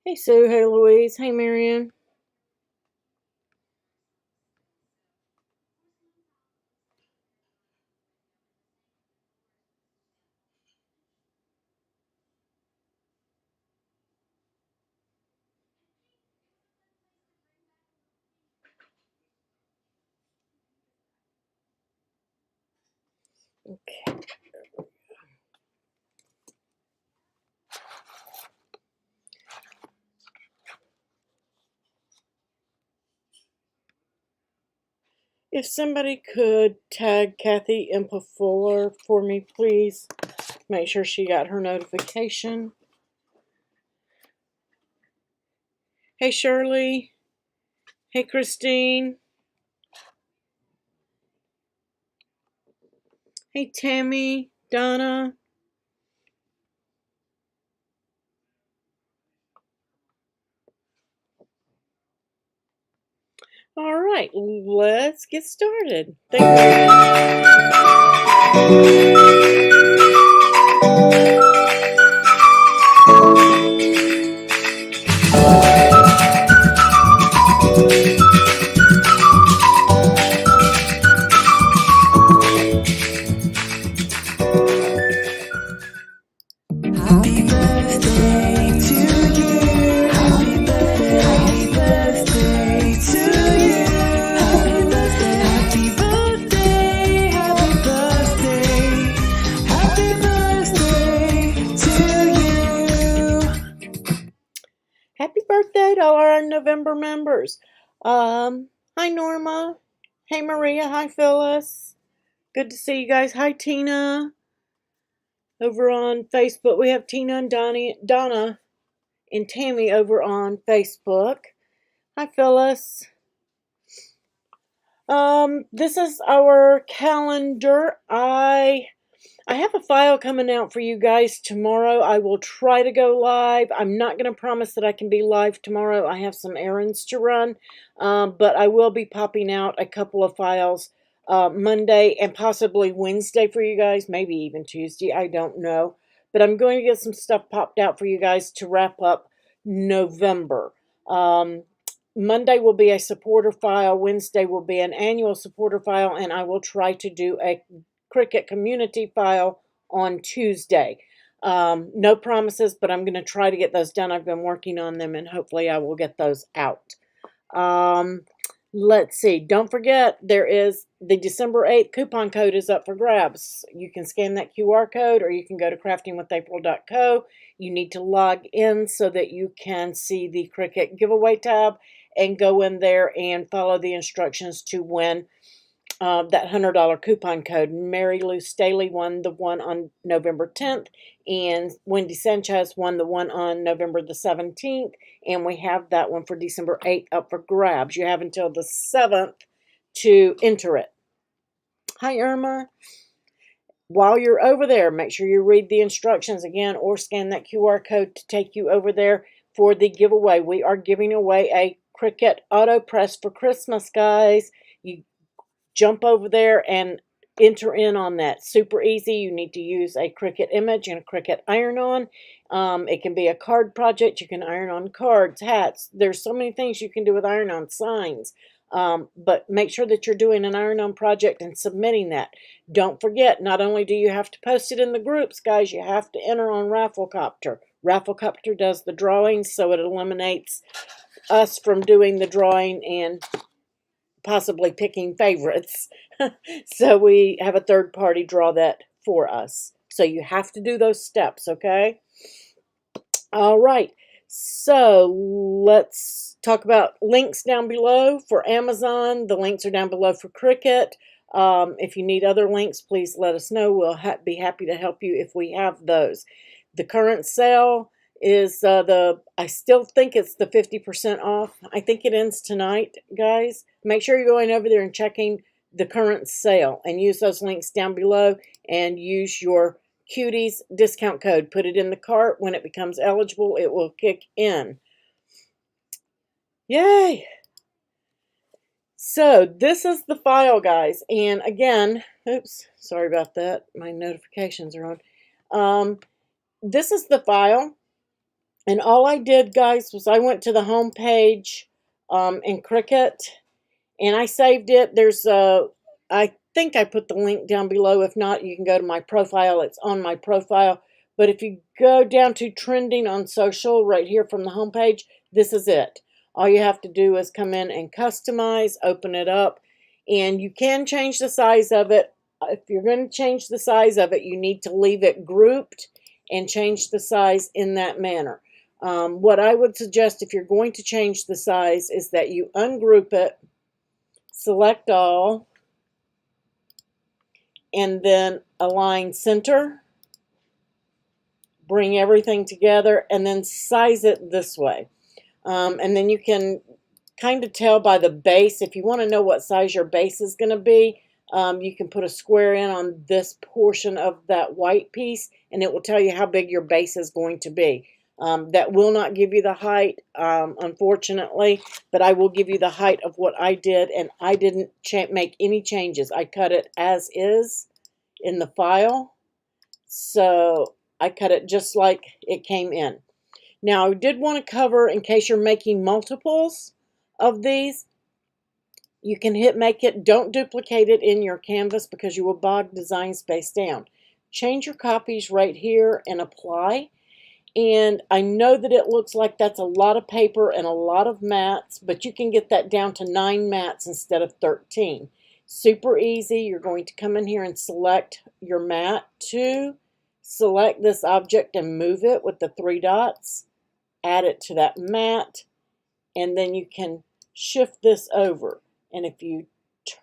Hey Sue, hey Louise, hey Marion. Okay. If somebody could tag Kathy Fuller for me, please. Make sure she got her notification. Hey Shirley. Hey Christine. Hey Tammy. Donna. All right, let's get started. Thank Happy birthday to you. Happy birthday to you. Happy birthday, happy birthday. Happy birthday to you. Happy birthday to all our November members. Hi Norma. Hey Maria. Hi Phyllis. Good to see you guys. Hi Tina. Over on Facebook, we have Tina and Donna and Tammy over on Facebook. Hi Phyllis. This is our calendar. I have a file coming out for you guys tomorrow. I will try to go live. I'm not going to promise that I can be live tomorrow. I have some errands to run, but I will be popping out a couple of files Monday and possibly Wednesday for you guys, maybe even Tuesday. I don't know. But I'm going to get some stuff popped out for you guys to wrap up November. Monday will be a supporter file. Wednesday will be an annual supporter file, and I will try to do a Cricut community file on Tuesday. No promises, but I'm going to try to get those done. I've been working on them, and hopefully I will get those out. Let's see. Don't forget, there is the December 8th coupon code is up for grabs. You can scan that QR code, or you can go to craftingwithapril.co. You need to log in so that you can see the Cricut giveaway tab and go in there and follow the instructions to win that $100 coupon code. Mary Lou Staley won the one on November 10th, and Wendy Sanchez won the one on November the 17th, and we have that one for December 8th up for grabs. You have until the 7th to enter it. Hi, Irma. While you're over there, make sure you read the instructions again or scan that QR code to take you over there for the giveaway. We are giving away a Cricut auto press for Christmas, guys. You jump over there and enter in on that. Super easy. You need to use a Cricut image and a Cricut iron-on. It can be a card project. You can iron on cards, hats. There's so many things you can do with iron-on, signs. But make sure that you're doing an iron-on project and submitting that. Don't forget, not only do you have to post it in the groups, guys, you have to enter on Rafflecopter. Rafflecopter does the drawing, so it eliminates us from doing the drawing and possibly picking favorites. So we have a third party draw that for us. So you have to do those steps, okay? All right. So let's talk about links down below for Amazon. The links are down below for Cricut. If you need other links, please let us know. We'll be happy to help you if we have those. The current sale is I still think it's the 50% off. I think it ends tonight, guys. Make sure you're going over there and checking the current sale and use those links down below and use your Cuties discount code. Put it in the cart. When it becomes eligible, it will kick in. Yay! So this is the file, guys. And again, oops, sorry about that. My notifications are on. This is the file. And all I did, guys, was I went to the home page in Cricut, and I saved it. I think I put the link down below. If not, you can go to my profile. It's on my profile. But if you go down to trending on social right here from the home page, this is it. All you have to do is come in and customize, open it up, and you can change the size of it. If you're going to change the size of it, you need to leave it grouped and change the size in that manner. What I would suggest if you're going to change the size is that you ungroup it, select all, and then align center, bring everything together, and then size it this way. And then you can kind of tell by the base. If you want to know what size your base is going to be, you can put a square in on this portion of that white piece, and it will tell you how big your base is going to be. That will not give you the height, unfortunately, but I will give you the height of what I did, and I didn't make any changes. I cut it as is in the file, so I cut it just like it came in. Now, I did want to cover, in case you're making multiples of these, you can hit make it. Don't duplicate it in your canvas because you will bog designspace down. Change your copies right here and apply. And I know that it looks like that's a lot of paper and a lot of mats, but you can get that down to 9 mats instead of 13. Super easy. You're going to come in here and select your mat 2. Select this object and move it with the 3 dots. Add it to that mat, and then you can shift this over. And if you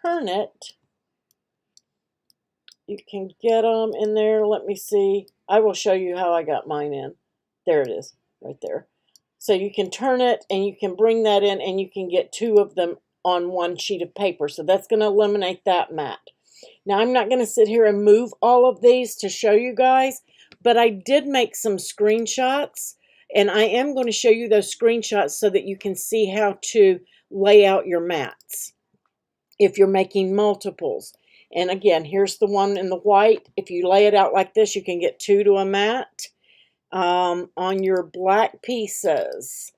turn it, you can get them in there. Let me see. I will show you how I got mine in. There it is, right there. So you can turn it, and you can bring that in, and you can get 2 of them on one sheet of paper. So that's going to eliminate that mat. Now, I'm not going to sit here and move all of these to show you guys, but I did make some screenshots, and I am going to show you those screenshots so that you can see how to lay out your mats if you're making multiples. And again, here's the one in the white. If you lay it out like this, you can get 2 to a mat. On your black pieces,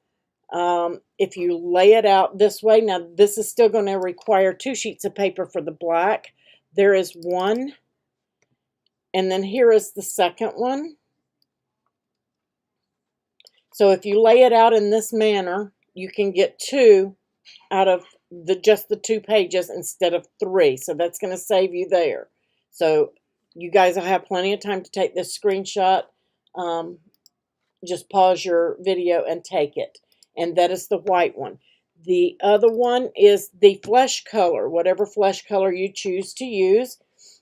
if you lay it out this way, now this is still going to require 2 sheets of paper for the black. There is 1, and then here is the second one. So if you lay it out in this manner, you can get 2 out of just the 2 pages instead of 3. So that's going to save you there. So you guys will have plenty of time to take this screenshot. Just pause your video and take it. And that is the white one. The other one is the flesh color, whatever flesh color you choose to use.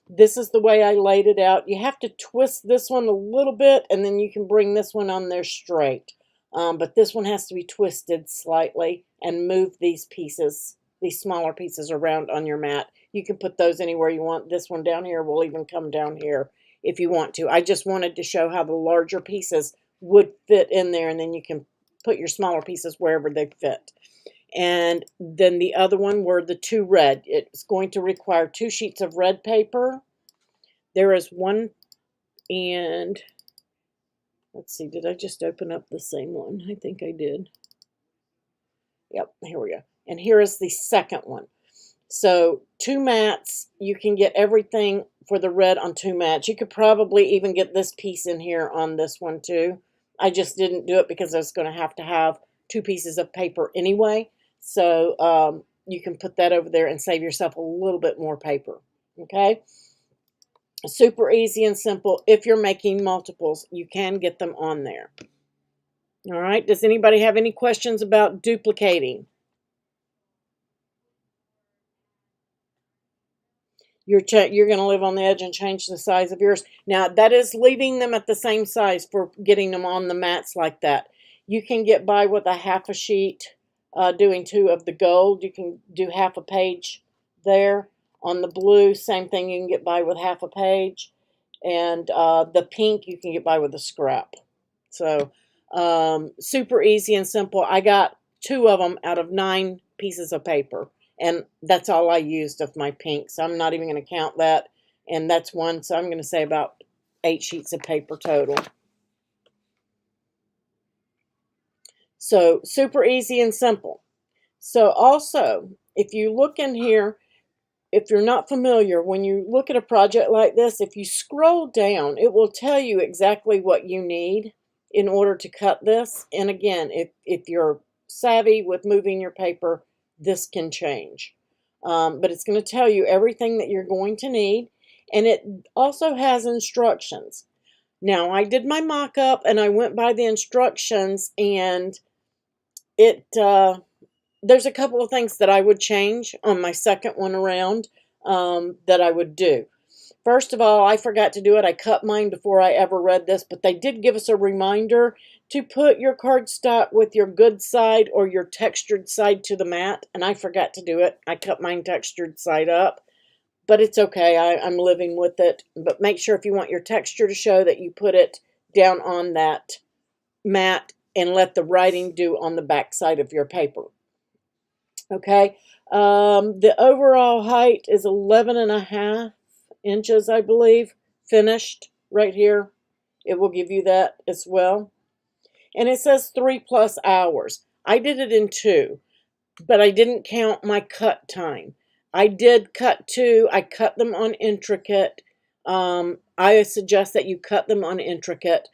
This is the way I laid it out. You have to twist this one a little bit, and then you can bring this one on there straight. But this one has to be twisted slightly and move these pieces, these smaller pieces around on your mat. You can put those anywhere you want. This one down here will even come down here if you want to. I just wanted to show how the larger pieces would fit in there, and then you can put your smaller pieces wherever they fit. And then the other one were the 2 red. It's going to require 2 sheets of red paper. There is 1, and let's see, did I just open up the same one? I think I did. Yep, here we go. And here is the second one. So 2 mats, you can get everything for the red on 2 mats. You could probably even get this piece in here on this one too. I just didn't do it because I was going to have 2 pieces of paper anyway. So you can put that over there and save yourself a little bit more paper. Okay? Super easy and simple. If you're making multiples, you can get them on there. All right? Does anybody have any questions about duplicating? You're going to live on the edge and change the size of yours. Now, that is leaving them at the same size for getting them on the mats like that. You can get by with a half a sheet doing 2 of the gold. You can do half a page there. On the blue, same thing. You can get by with half a page. And the pink, you can get by with a scrap. So, super easy and simple. I got 2 of them out of 9 pieces of paper. And that's all I used of my pink. So I'm not even going to count that. And that's 1. So I'm going to say about 8 sheets of paper total. So super easy and simple. So also, if you look in here, if you're not familiar, when you look at a project like this, if you scroll down, it will tell you exactly what you need in order to cut this. And again, if you're savvy with moving your paper, this can change. But it's going to tell you everything that you're going to need. And it also has instructions. Now, I did my mock-up and I went by the instructions, and there's a couple of things that I would change on my second one around that I would do. First of all, I forgot to do it. I cut mine before I ever read this, but they did give us a reminder to put your cardstock with your good side or your textured side to the mat, and I forgot to do it. I cut mine textured side up, but it's okay. I'm living with it. But make sure if you want your texture to show that you put it down on that mat and let the writing do on the back side of your paper. Okay, the overall height is 11.5 inches, I believe, finished right here. It will give you that as well. And it says 3+ hours. I did it in 2, but I didn't count my cut time. I did cut 2. I cut them on intricate. I suggest that you cut them on intricate.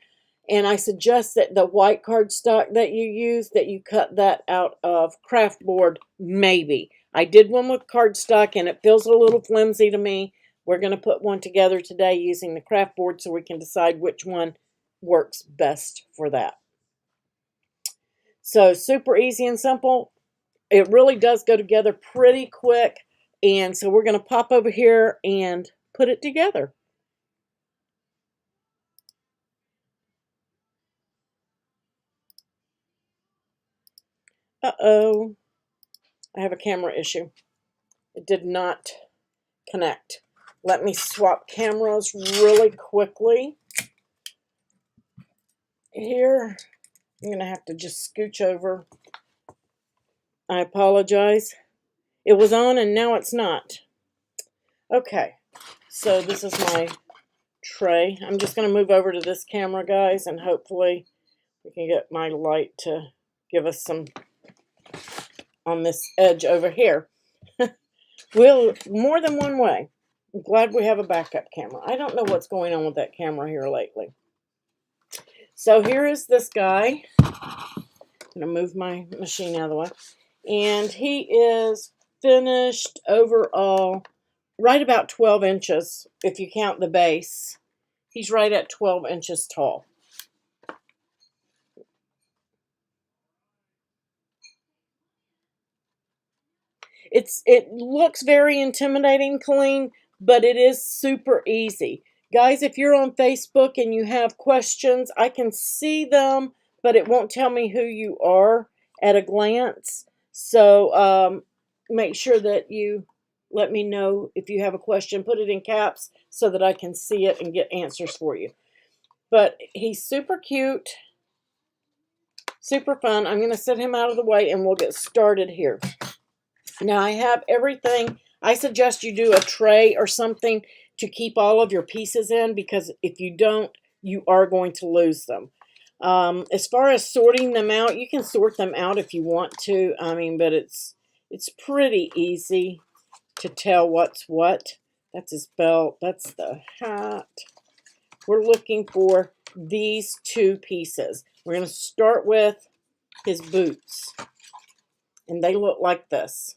And I suggest that the white cardstock that you use, that you cut that out of craft board, maybe. I did one with cardstock and it feels a little flimsy to me. We're going to put one together today using the craft board so we can decide which one works best for that. So super easy and simple. It really does go together pretty quick. And so we're going to pop over here and put it together. Uh-oh, I have a camera issue. It did not connect. Let me swap cameras really quickly. Here, I'm going to have to just scooch over. I apologize. It was on and now it's not. Okay, so this is my tray. I'm just going to move over to this camera, guys, and hopefully we can get my light to give us some on this edge over here. We'll more than one way. I'm glad we have a backup camera. I don't know what's going on with that camera here lately. So here is this guy. I'm going to move my machine out of the way. And he is finished overall right about 12 inches if you count the base. He's right at 12 inches tall. It looks very intimidating, Colleen, but it is super easy. Guys, if you're on Facebook and you have questions, I can see them, but it won't tell me who you are at a glance. So make sure that you let me know if you have a question. Put it in caps so that I can see it and get answers for you. But he's super cute, super fun. I'm going to set him out of the way and we'll get started here. Now I have everything. I suggest you do a tray or something to keep all of your pieces in, because if you don't, you are going to lose them. As far as sorting them out, you can sort them out if you want to. I mean, but it's pretty easy to tell what's what. That's his belt. That's the hat. We're looking for these 2 pieces. We're going to start with his boots. And they look like this.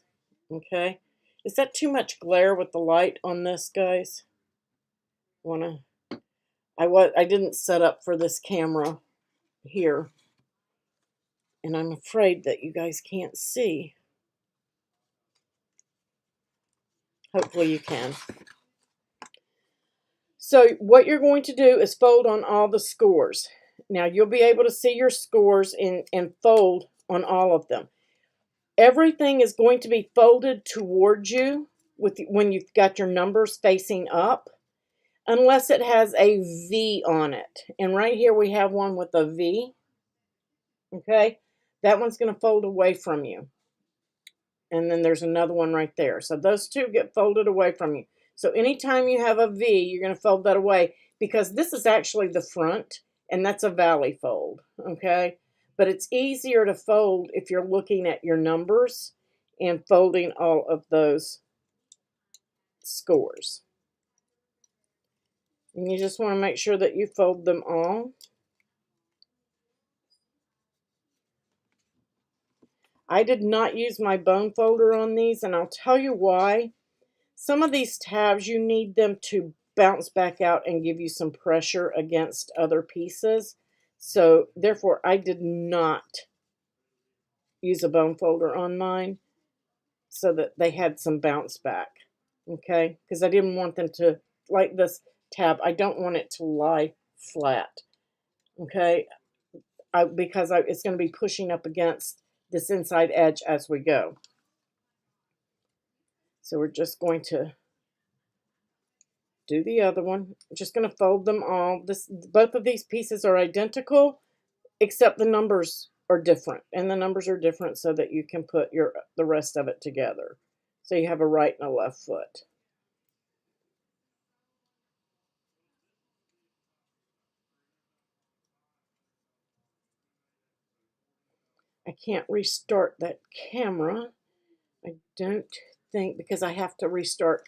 Okay, is that too much glare with the light on this, guys? I didn't set up for this camera here, and I'm afraid that you guys can't see. Hopefully you can. So what you're going to do is fold on all the scores. Now you'll be able to see your scores and fold on all of them. Everything is going to be folded towards you when you've got your numbers facing up, unless it has a V on it. And right here we have one with a V. Okay, that one's going to fold away from you. And then there's another one right there. So those 2 get folded away from you. So anytime you have a V, you're going to fold that away, because this is actually the front, and that's a valley fold. Okay, But it's easier to fold if you're looking at your numbers and folding all of those scores. And you just want to make sure that you fold them all. I did not use my bone folder on these, and I'll tell you why. Some of these tabs, you need them to bounce back out and give you some pressure against other pieces. So therefore, I did not use a bone folder on mine so that they had some bounce back. Okay, because I didn't want them to, like this tab, I don't want it to lie flat. Okay, because it's going to be pushing up against this inside edge as we go. So we're just going to do the other one. I'm just going to fold them all. Both of these pieces are identical, except the numbers are different. And the numbers are different so that you can put the rest of it together. So you have a right and a left foot. I can't restart that camera. I don't think, because I have to restart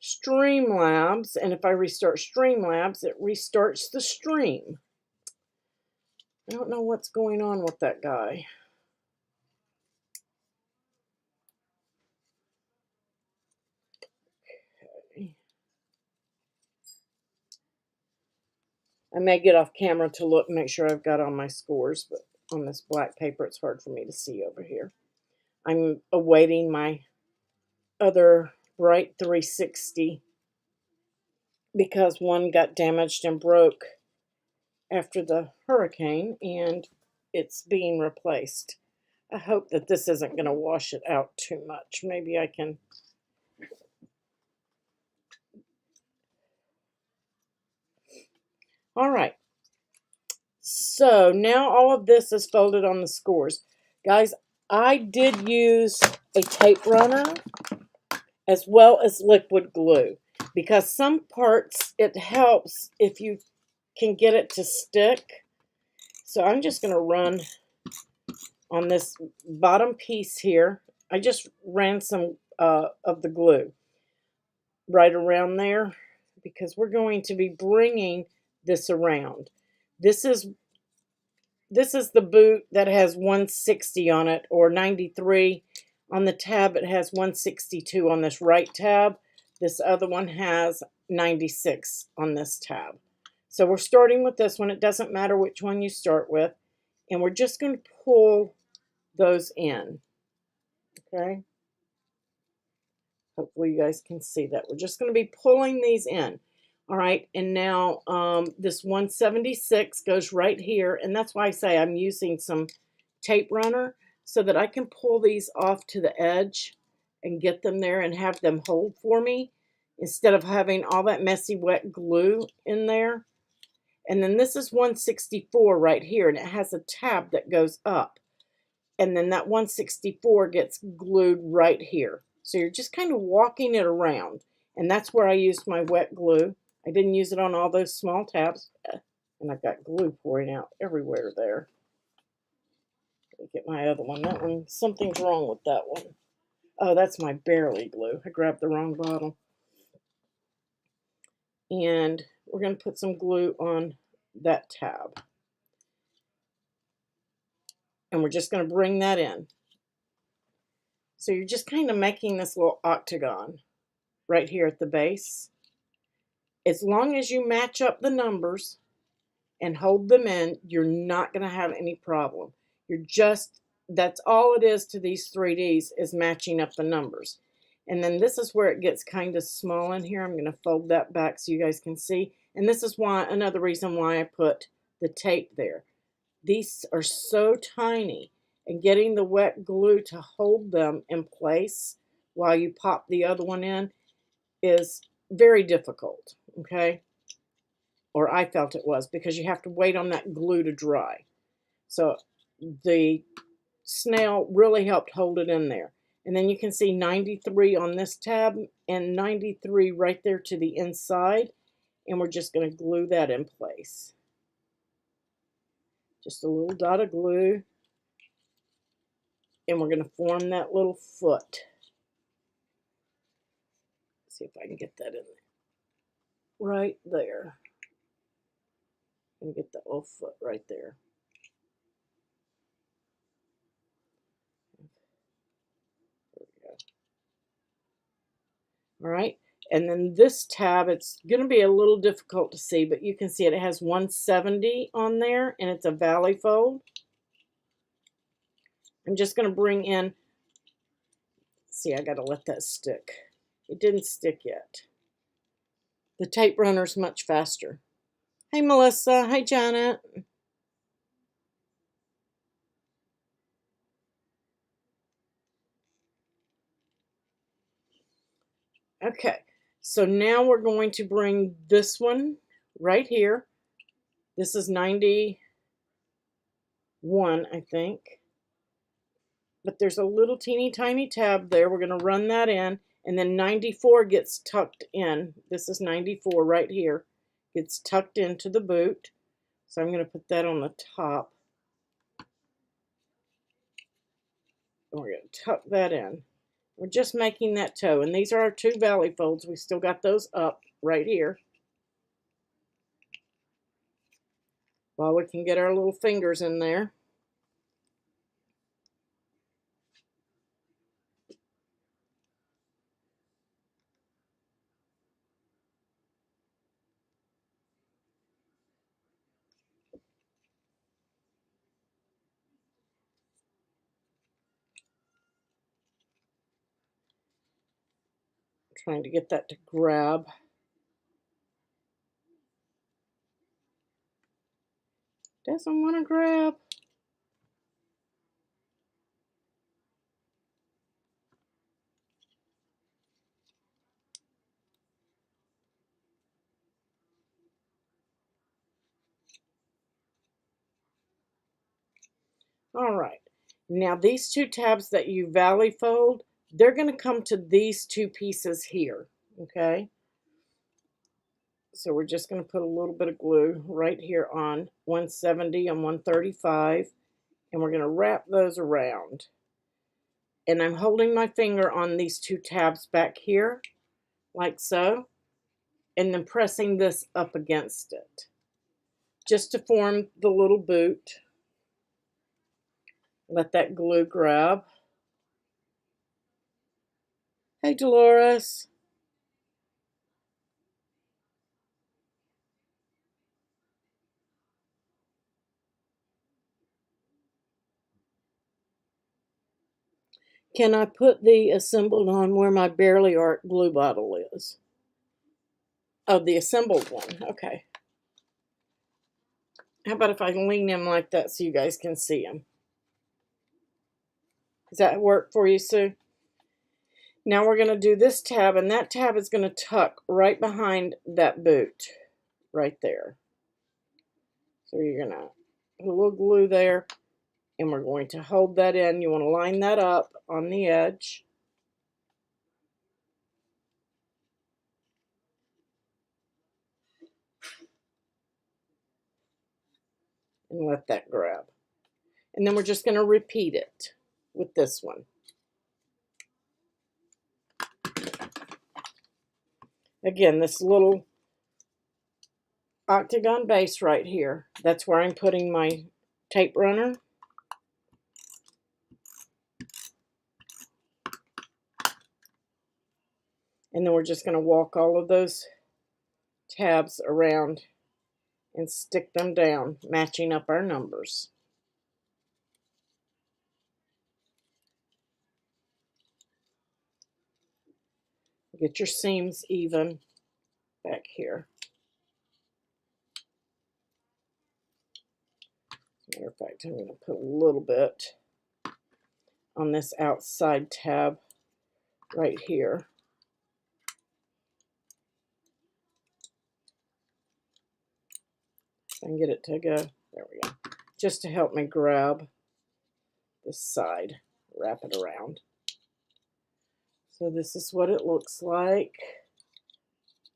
Streamlabs, and if I restart Streamlabs, it restarts the stream. I don't know what's going on with that guy. Okay. I may get off camera to look and make sure I've got all my scores, but on this black paper, it's hard for me to see over here. I'm awaiting my other Bright 360 because one got damaged and broke after the hurricane, and it's being replaced. I hope that this isn't going to wash it out too much. Maybe I can. All right. So now all of this is folded on the scores. Guys, I did use a tape runner as well as liquid glue, because some parts it helps if you can get it to stick. So I'm just going to run on this bottom piece here. I just ran some of the glue right around there because we're going to be bringing this around. This is the boot that has 160 on it, or 93. On the tab it has 162 on this right tab. This other one has 96 on this tab. So we're starting with this one. It doesn't matter which one you start with. And we're just going to pull those in. Okay? Hopefully you guys can see that. We're just going to be pulling these in. All right, and now this 176 goes right here, and that's why I say I'm using some tape runner so that I can pull these off to the edge and get them there and have them hold for me instead of having all that messy wet glue in there. And then this is 164 right here, and it has a tab that goes up. And then that 164 gets glued right here. So you're just kind of walking it around, and that's where I used my wet glue. I didn't use it on all those small tabs, and I've got glue pouring out everywhere there. Let me get my other one. That one, something's wrong with that one. Oh, that's my barely glue. I grabbed the wrong bottle. And we're going to put some glue on that tab. And we're just going to bring that in. So you're just kind of making this little octagon right here at the base. As long as you match up the numbers and hold them in, you're not going to have any problem. That's all it is to these 3Ds, is matching up the numbers. And then this is where it gets kind of small in here. I'm going to fold that back so you guys can see. And this is another reason why I put the tape there. These are so tiny, and getting the wet glue to hold them in place while you pop the other one in is very difficult, okay? Or I felt it was, because you have to wait on that glue to dry. So the snail really helped hold it in there. And then you can see 93 on this tab and 93 right there to the inside. And we're just going to glue that in place. Just a little dot of glue. And we're going to form that little foot. See if I can get that in there. Right there. And get that little foot right there. There we go. All right. And then this tab, it's going to be a little difficult to see, but you can see it has 170 on there, and it's a valley fold. I'm just going to bring in, see, I got to let that stick. It didn't stick yet. The tape runner's much faster. Hey, Melissa. Hey, Janet. Okay, so now we're going to bring this one right here. This is 91, I think. But there's a little teeny tiny tab there. We're going to run that in. And then 94 gets tucked in. This is 94 right here. Gets tucked into the boot. So I'm going to put that on the top. And we're going to tuck that in. We're just making that toe. And these are our two valley folds. We still got those up right here. While we can get our little fingers in there. Trying to get that to grab. Doesn't want to grab. All right. Now these two tabs that you valley fold, they're going to come to these two pieces here. Okay. So we're just going to put a little bit of glue right here on 170 and 135. And we're going to wrap those around. And I'm holding my finger on these two tabs back here, like so. And then pressing this up against it. Just to form the little boot. Let that glue grab. Hey, Dolores. Can I put the assembled on where my Barely Art glue bottle is? Oh, the assembled one. Okay. How about if I lean him like that so you guys can see him? Does that work for you, Sue? Now we're going to do this tab, and that tab is going to tuck right behind that boot. Right there. So you're going to put a little glue there, and we're going to hold that in. You want to line that up on the edge. And let that grab. And then we're just going to repeat it with this one. Again, this little octagon base right here, that's where I'm putting my tape runner. And then we're just going to walk all of those tabs around and stick them down, matching up our numbers. Get your seams even back here. Matter of fact, I'm going to put a little bit on this outside tab right here. And get it to go. There we go. Just to help me grab this side, wrap it around. So this is what it looks like.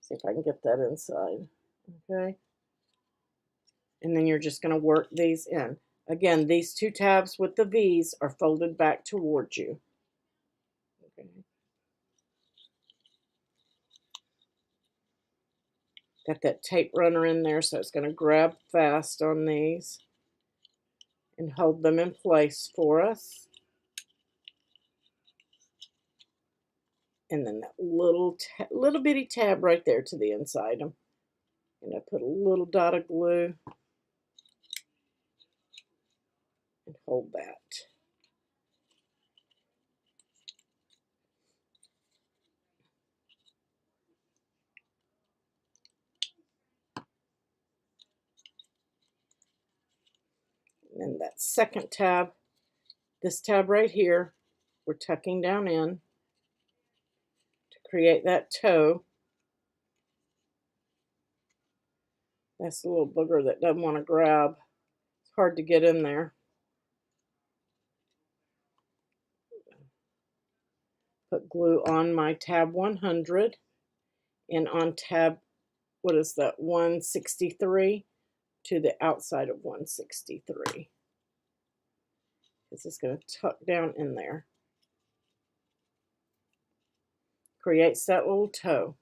See if I can get that inside. Okay. And then you're just going to work these in. Again, these two tabs with the V's are folded back towards you. Okay. Got that tape runner in there, so it's going to grab fast on these and hold them in place for us. And then that little bitty tab right there to the inside. I'm going to put a little dot of glue and hold that. And then that second tab, this tab right here, we're tucking down in to create that toe. That's the little booger that doesn't want to grab. It's hard to get in there. Put glue on my tab 100 and on tab, what is that, 163 to the outside of 163. This is going to tuck down in there. Creates that little toe.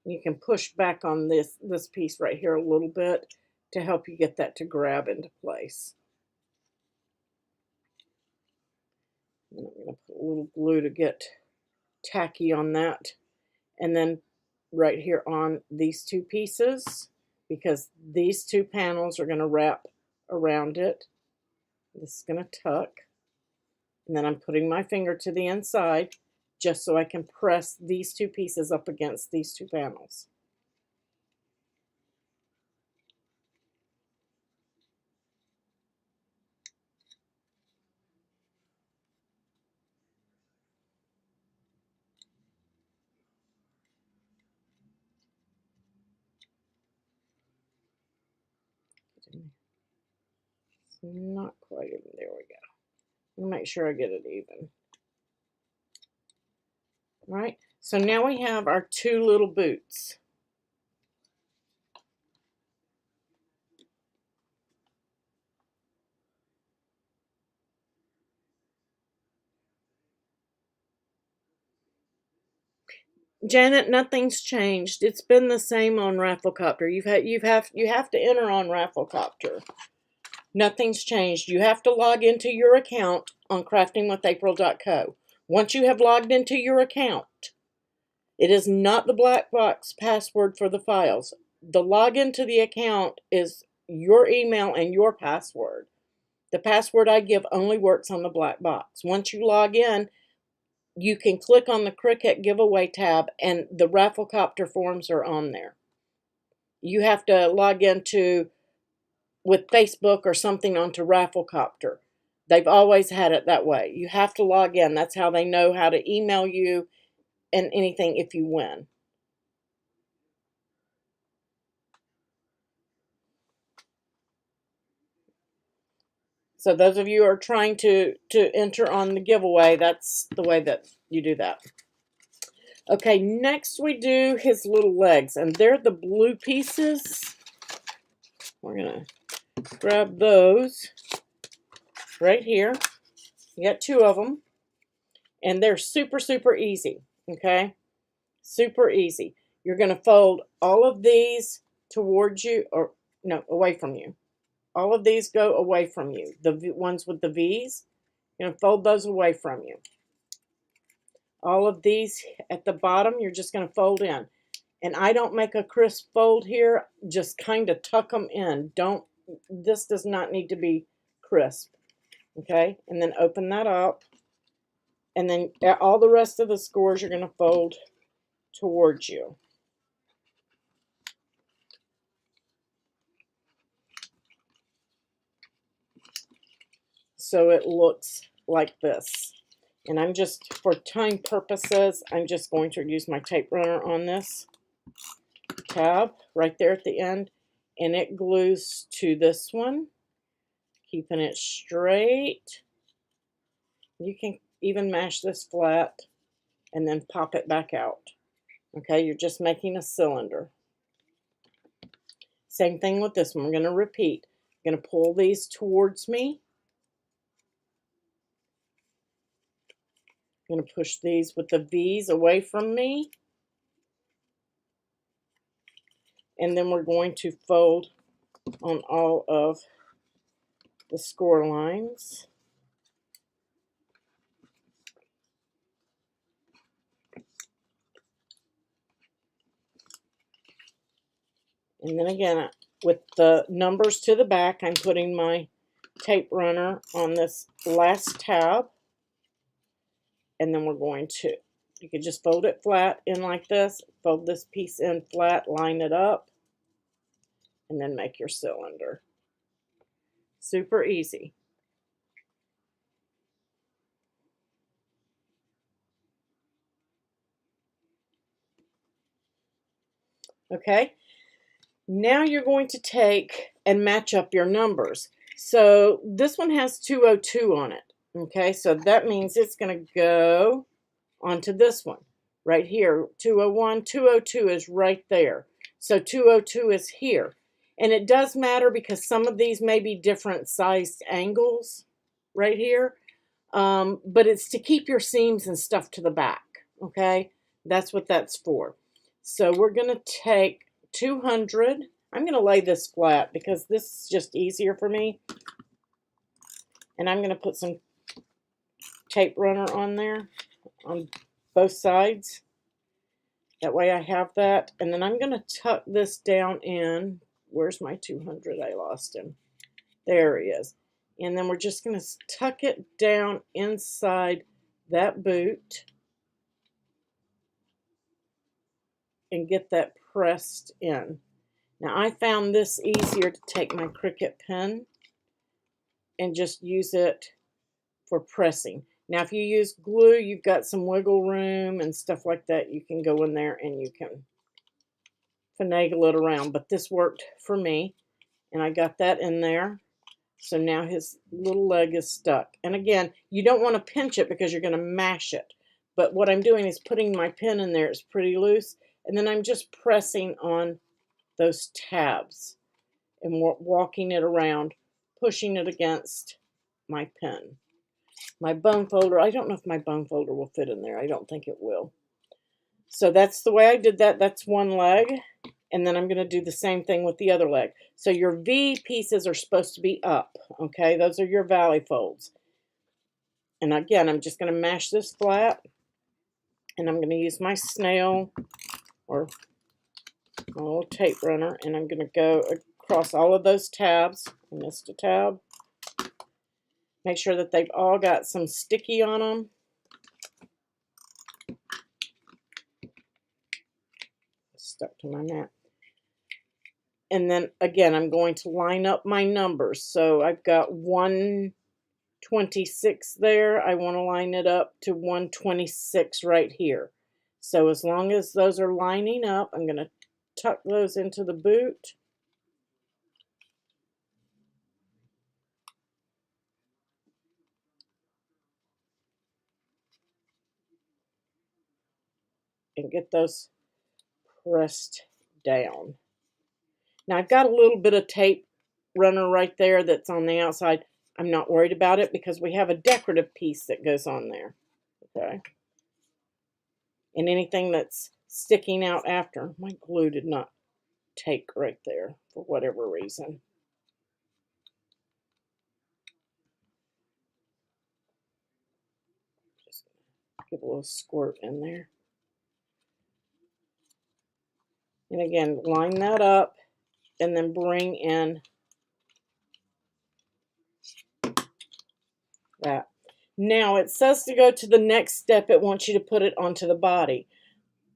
You can push back on this piece right here a little bit to help you get that to grab into place. And I'm going to put a little glue to get tacky on that. And then right here on these two pieces, because these two panels are going to wrap around it. This is going to tuck. And then I'm putting my finger to the inside just so I can press these two pieces up against these two panels. It's not quite even. There we go. Make sure I get it even. All right, so now we have our two little boots. Janet, nothing's changed. It's been the same on Rafflecopter. You have to enter on Rafflecopter. Nothing's changed. You have to log into your account on craftingwithapril.co. Once you have logged into your account, it is not the black box password for the files. The login to the account is your email and your password. The password I give only works on the black box. Once you log in, you can click on the Cricut giveaway tab and the Rafflecopter forms are on there. You have to log into with Facebook or something onto Rafflecopter. They've always had it that way. You have to log in. That's how they know how to email you and anything if you win. So those of you who are trying to enter on the giveaway, that's the way that you do that. Okay, next we do his little legs, and they're the blue pieces. We're going to grab those right here. You got two of them, and they're super, super easy, okay? Super easy. You're going to fold all of these towards you, or no, away from you. All of these go away from you. The ones with the V's, you're going to fold those away from you. All of these at the bottom, you're just going to fold in. And I don't make a crisp fold here, just kind of tuck them in. This does not need to be crisp. Okay, and then open that up. And then all the rest of the scores you're going to fold towards you. So it looks like this. And I'm just, for time purposes, I'm just going to use my tape runner on this tab right there at the end. And it glues to this one, keeping it straight. You can even mash this flat and then pop it back out. Okay, you're just making a cylinder. Same thing with this one. We're going to repeat. I'm going to pull these towards me. I'm going to push these with the V's away from me. And then we're going to fold on all of the score lines. And then again, with the numbers to the back, I'm putting my tape runner on this last tab. And then we're going to, you could just fold it flat in like this, fold this piece in flat, line it up, and then make your cylinder. Super easy. Okay, now you're going to take and match up your numbers. So this one has 202 on it. Okay, so that means it's going to go onto this one right here. 201, 202 is right there. So 202 is here. And it does matter because some of these may be different sized angles right here. But it's to keep your seams and stuff to the back. Okay, that's what that's for. So we're going to take 200. I'm going to lay this flat because this is just easier for me. And I'm going to put some tape runner on there on both sides. That way I have that. And then I'm going to tuck this down in. Where's my 200? I lost him. There he is. And then we're just going to tuck it down inside that boot and get that pressed in. Now I found this easier to take my Cricut pen and just use it for pressing. Now if you use glue, you've got some wiggle room and stuff like that. You can go in there and you can finagle it around. But this worked for me. And I got that in there. So now his little leg is stuck. And again, you don't want to pinch it because you're going to mash it. But what I'm doing is putting my pen in there. It's pretty loose. And then I'm just pressing on those tabs and walking it around, pushing it against my pen. My bone folder, I don't know if my bone folder will fit in there. I don't think it will. So that's the way I did that. That's one leg. And then I'm going to do the same thing with the other leg. So your V pieces are supposed to be up. Okay, those are your valley folds. And again, I'm just going to mash this flat. And I'm going to use my snail or my little tape runner. And I'm going to go across all of those tabs. I missed a tab. Make sure that they've all got some sticky on them. Stuck to my mat. And then again, I'm going to line up my numbers. So I've got 126 there. I want to line it up to 126 right here. So as long as those are lining up, I'm going to tuck those into the boot. And get those pressed down. Now I've got a little bit of tape runner right there that's on the outside. I'm not worried about it because we have a decorative piece that goes on there. Okay. And anything that's sticking out after, my glue did not take right there for whatever reason. Just give a little squirt in there. And again, line that up and then bring in that. Now it says to go to the next step. It wants you to put it onto the body.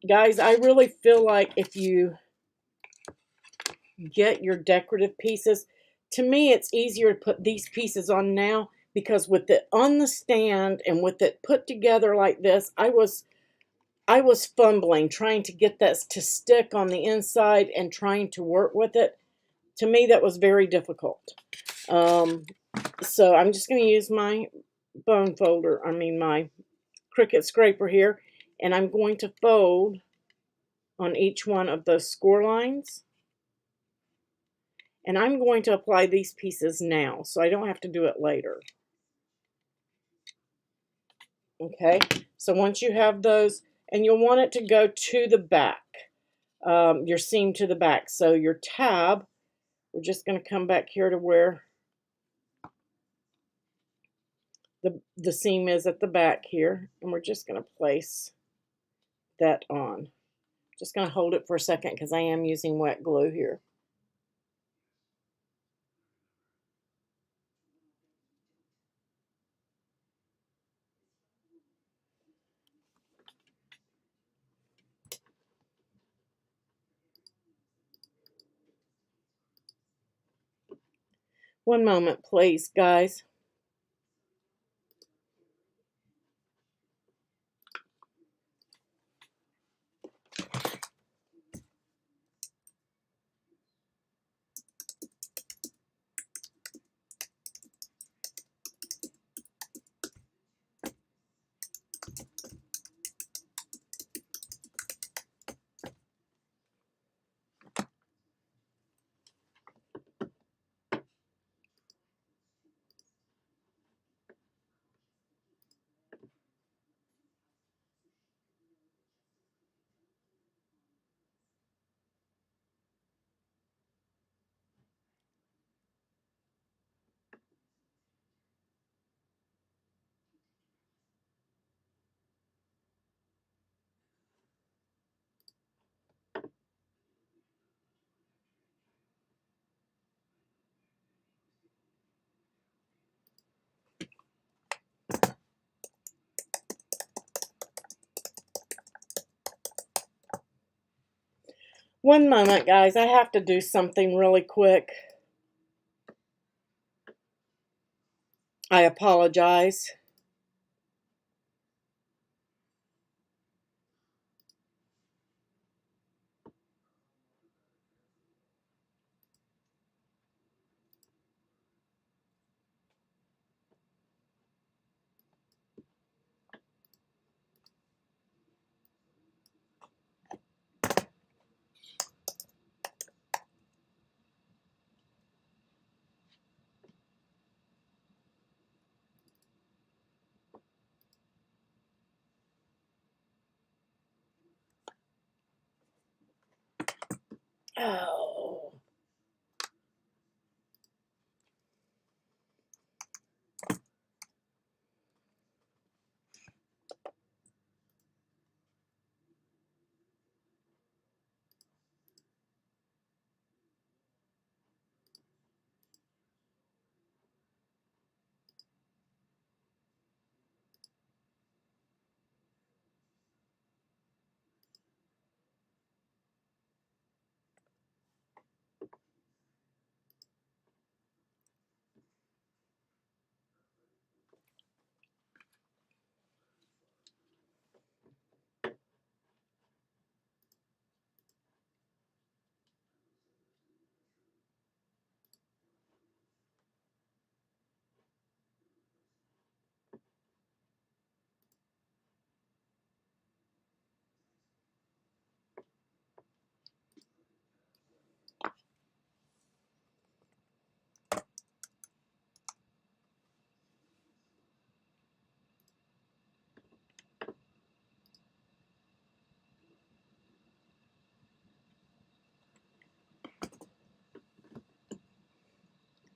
Guys, I really feel like if you get your decorative pieces, to me it's easier to put these pieces on now because with it on the stand and with it put together like this, I was fumbling trying to get that to stick on the inside and trying to work with it. To me, that was very difficult. So I'm just going to use my bone folder, my Cricut scraper here, and I'm going to fold on each one of those score lines. And I'm going to apply these pieces now, so I don't have to do it later. Okay, so once you have those, and you'll want it to go to the back, your seam to the back. So your tab, we're just going to come back here to where the seam is at the back here, and we're just going to place that on. Just going to hold it for a second because I am using wet glue here. One moment, please, guys. One moment, guys. I have to do something really quick. I apologize. Oh.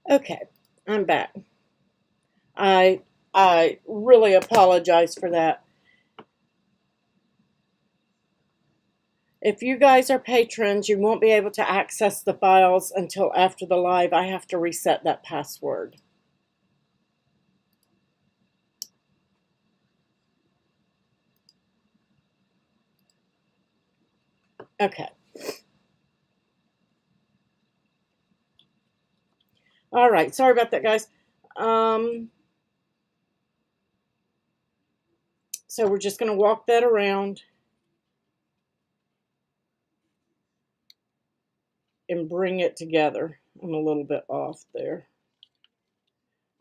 Okay, I'm back. I really apologize for that. If you guys are patrons, you won't be able to access the files until after the live. I have to reset that password. Okay. All right. Sorry about that, guys. So we're just going to walk that around and bring it together. I'm a little bit off there.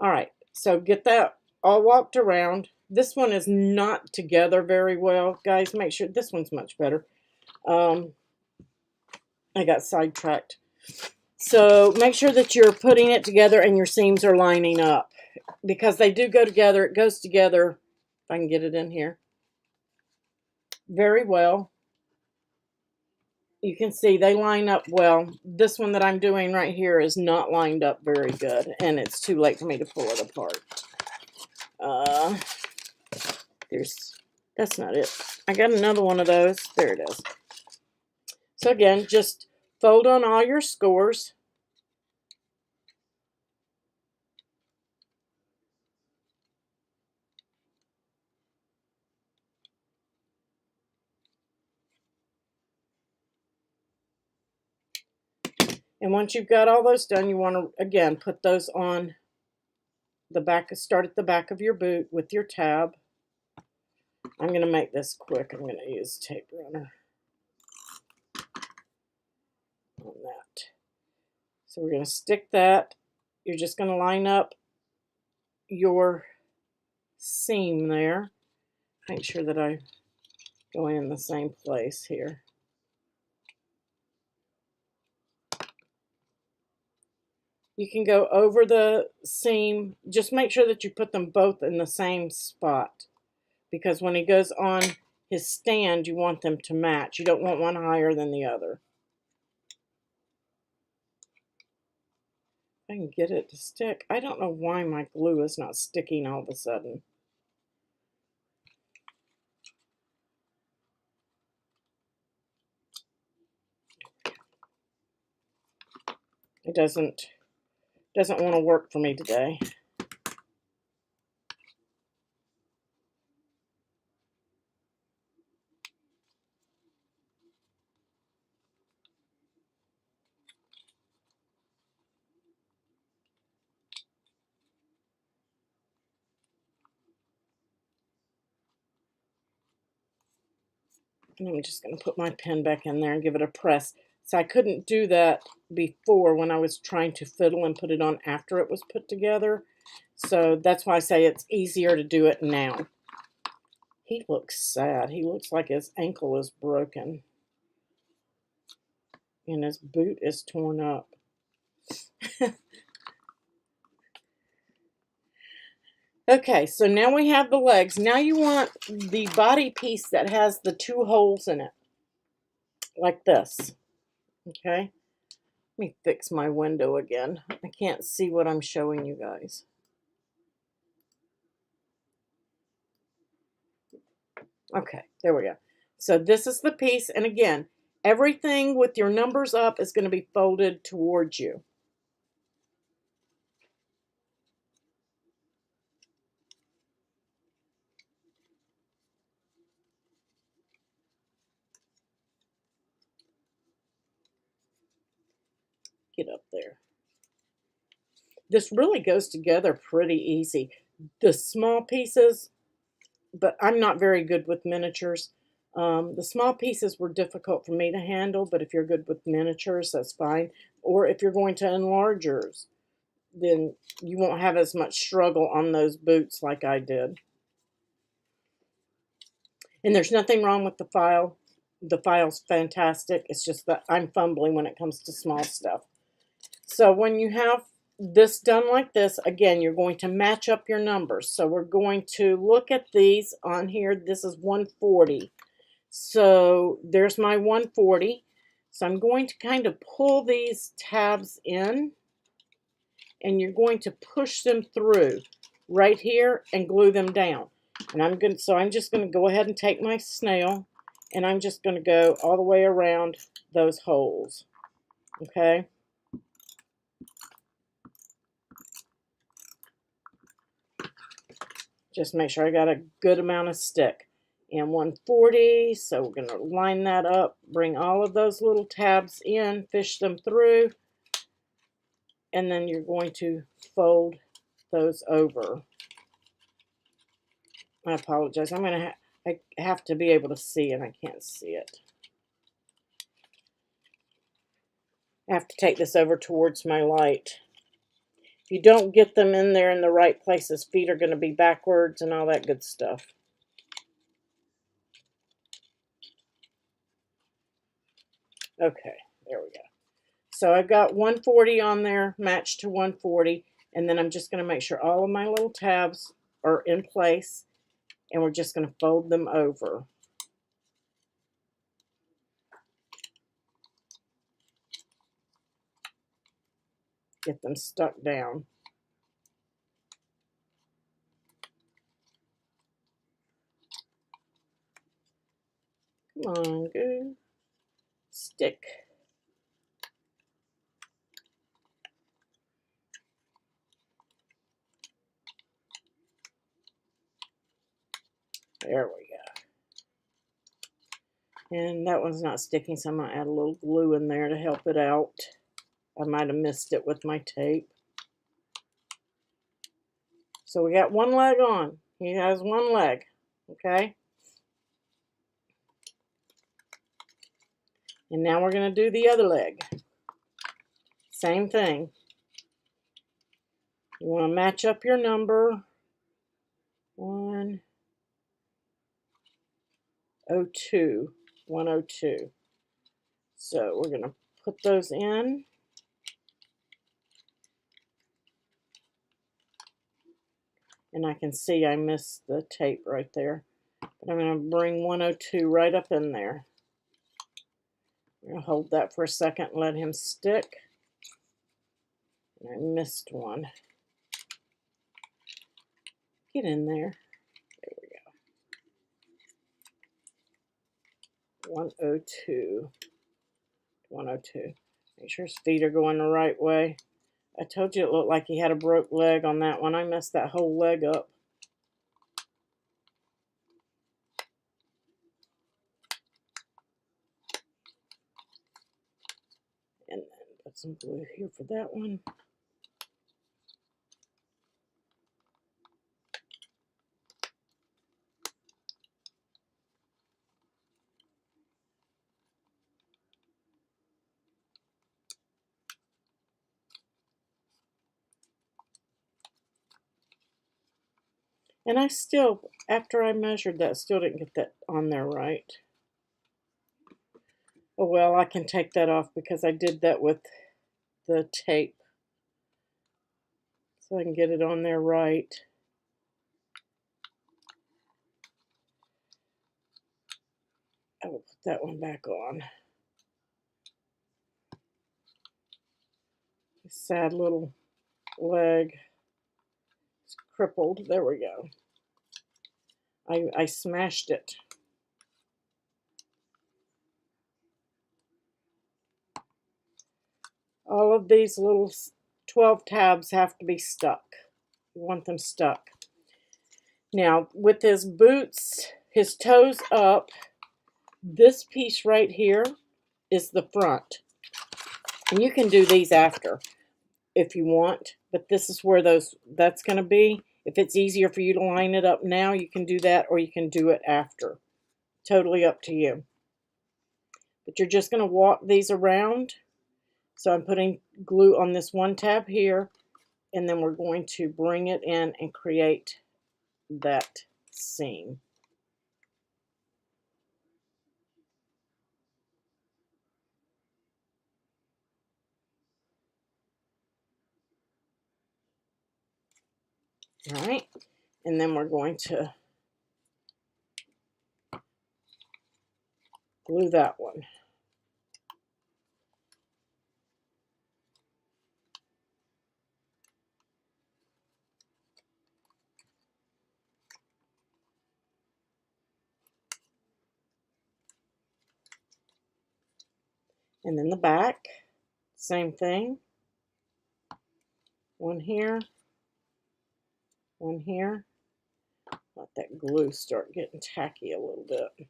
All right. So get that all walked around. This one is not together very well. Guys, make sure this one's much better. I got sidetracked. So make sure that you're putting it together and your seams are lining up, because they do go together. It goes together, if I can get it in here, very well. You can see they line up well. This one that I'm doing right here is not lined up very good, and it's too late for me to pull it apart. That's not it. I got another one of those. There it is. So again, just fold on all your scores. And once you've got all those done, you want to, again, put those on the back. Start at the back of your boot with your tab. I'm going to make this quick. I'm going to use tape runner on that. So we're going to stick that. You're just going to line up your seam there. Make sure that I go in the same place here. You can go over the seam. Just make sure that you put them both in the same spot, because when he goes on his stand, you want them to match. You don't want one higher than the other. I can get it to stick. I don't know why my glue is not sticking all of a sudden. It doesn't want to work for me today. And I'm just going to put my pen back in there and give it a press. So I couldn't do that before when I was trying to fiddle and put it on after it was put together. So that's why I say it's easier to do it now. He looks sad. He looks like his ankle is broken. And his boot is torn up. Okay, so now we have the legs. Now you want the body piece that has the 2 holes in it, like this. Okay, let me fix my window again. I can't see what I'm showing you guys. Okay, there we go. So this is the piece, and again, everything with your numbers up is going to be folded towards you. Get up there. This really goes together pretty easy. The small pieces, but I'm not very good with miniatures. The small pieces were difficult for me to handle, but if you're good with miniatures, that's fine. Or if you're going to enlarge yours, then you won't have as much struggle on those boots like I did. And there's nothing wrong with the file. The file's fantastic. It's just that I'm fumbling when it comes to small stuff. So when you have this done like this, again, you're going to match up your numbers. So we're going to look at these on here. This is 140. So there's my 140. So I'm going to kind of pull these tabs in, and you're going to push them through right here and glue them down. And I'm just going to go ahead and take my snail, and I'm just going to go all the way around those holes. Okay? Just make sure I got a good amount of stick. And 140, so we're going to line that up, bring all of those little tabs in, fish them through, and then you're going to fold those over. I apologize. I have to be able to see, and I can't see it. I have to take this over towards my light. If you don't get them in there in the right places, feet are going to be backwards and all that good stuff. Okay, there we go. So I've got 140 on there, matched to 140, and then I'm just going to make sure all of my little tabs are in place, and we're just going to fold them over. Get them stuck down. Come on, go. Stick. There we go. And that one's not sticking, so I'm going to add a little glue in there to help it out. I might have missed it with my tape. So we got one leg on. He has one leg, okay? And now we're going to do the other leg. Same thing. You want to match up your number. 102. 102. So we're going to put those in. And I can see I missed the tape right there. But I'm going to bring 102 right up in there. I'm going to hold that for a second and let him stick. And I missed one. Get in there. There we go. 102. 102. Make sure his feet are going the right way. I told you it looked like he had a broke leg on that one. I messed that whole leg up. And then put some glue here for that one. And I still, after I measured that, still didn't get that on there right. Oh well, I can take that off because I did that with the tape. So I can get it on there right. I will put that one back on. Sad little leg. It's crippled. There we go. I smashed it. All of these little 12 tabs have to be stuck. You want them stuck. Now, with his boots, his toes up, this piece right here is the front. And you can do these after if you want, but this is where that's going to be. If it's easier for you to line it up now, you can do that, or you can do it after. Totally up to you. But you're just going to walk these around. So I'm putting glue on this one tab here, and then we're going to bring it in and create that seam. All right, and then we're going to glue that one. And then the back, same thing. One here, one here. Let that glue start getting tacky a little bit.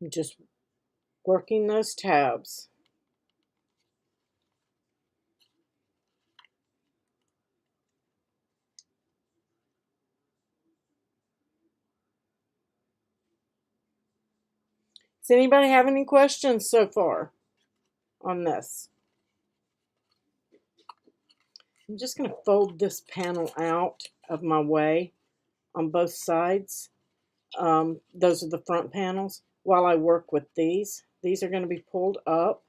Just working those tabs. Does anybody have any questions so far on this? I'm just going to fold this panel out of my way on both sides. Those are the front panels while I work with these. These are going to be pulled up.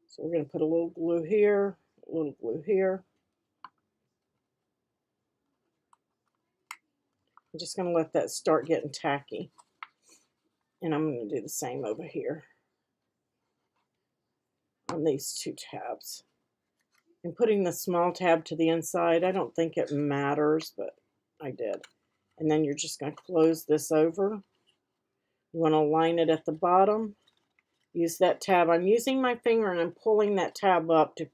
So we're going to put a little glue here, a little glue here. I'm just going to let that start getting tacky. And I'm going to do the same over here on these two tabs. And putting the small tab to the inside, I don't think it matters, but I did. And then you're just going to close this over. You want to line it at the bottom. Use that tab. I'm using my finger and I'm pulling that tab up to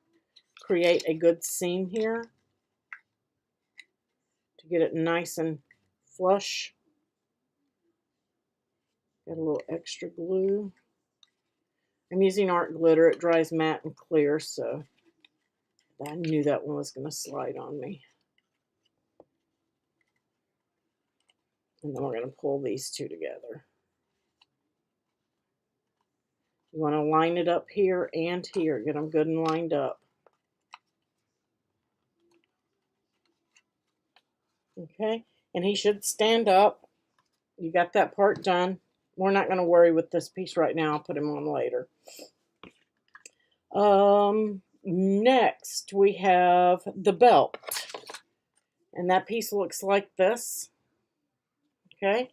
create a good seam here to get it nice and flush. Got a little extra glue. I'm using art glitter. It dries matte and clear, so I knew that one was going to slide on me. And then we're going to pull these two together. You want to line it up here and here. Get them good and lined up. Okay, and he should stand up. You got that part done. We're not going to worry with this piece right now. I'll put him on later. Next we have the belt. And that piece looks like this. Okay,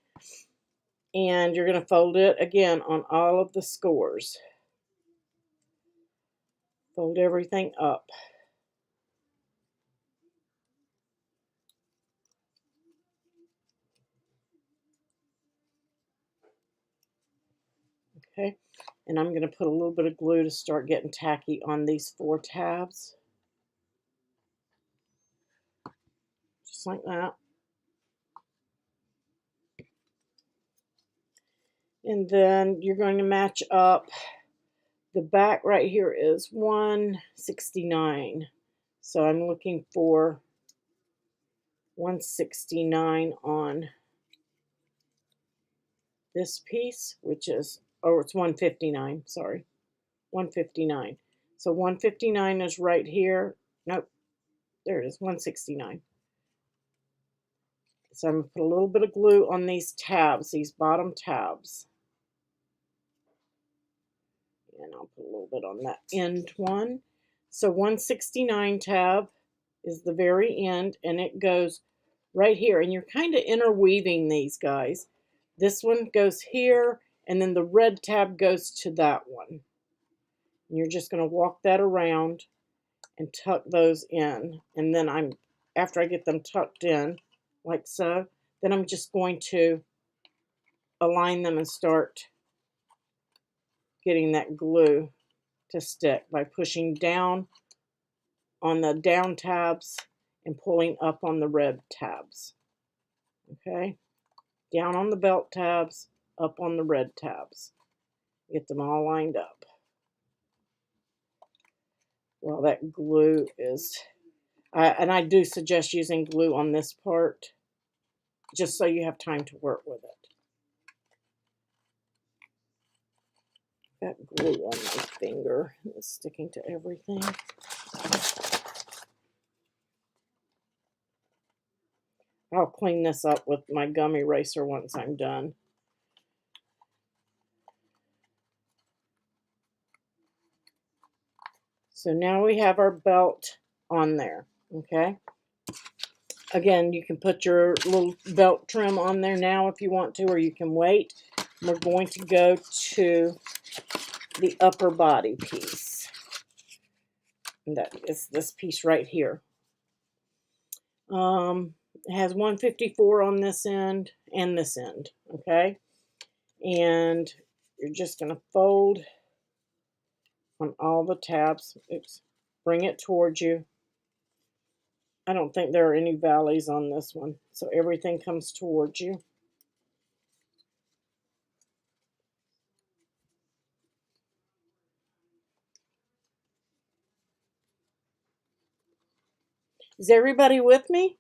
and you're going to fold it again on all of the scores. Fold everything up. Okay, and I'm going to put a little bit of glue to start getting tacky on these 4 tabs. Just like that. And then you're going to match up. The back right here is 169. So I'm looking for 169 on this piece, which is, oh, it's 159, sorry. 159. So 159 is right here. Nope, there it is, 169. So I'm going to put a little bit of glue on these tabs, these bottom tabs. And I'll put a little bit on that end one. So 169 tab is the very end, and it goes right here. And you're kind of interweaving these guys. This one goes here, and then the red tab goes to that one. And you're just going to walk that around and tuck those in. And then after I get them tucked in, like so, then I'm just going to align them and start getting that glue to stick by pushing down on the down tabs and pulling up on the red tabs. Okay, down on the belt tabs, up on the red tabs. Get them all lined up. Well, that glue is, and I do suggest using glue on this part, just so you have time to work with it. Got glue on my finger. It's sticking to everything. I'll clean this up with my gum eraser once I'm done. So now we have our belt on there, okay? Again, you can put your little belt trim on there now if you want to, or you can wait. We're going to go to the upper body piece. And that is this piece right here. It has 154 on this end and this end, okay? And you're just going to fold on all the tabs. Oops. Bring it towards you. I don't think there are any valleys on this one, so everything comes towards you. Is everybody with me?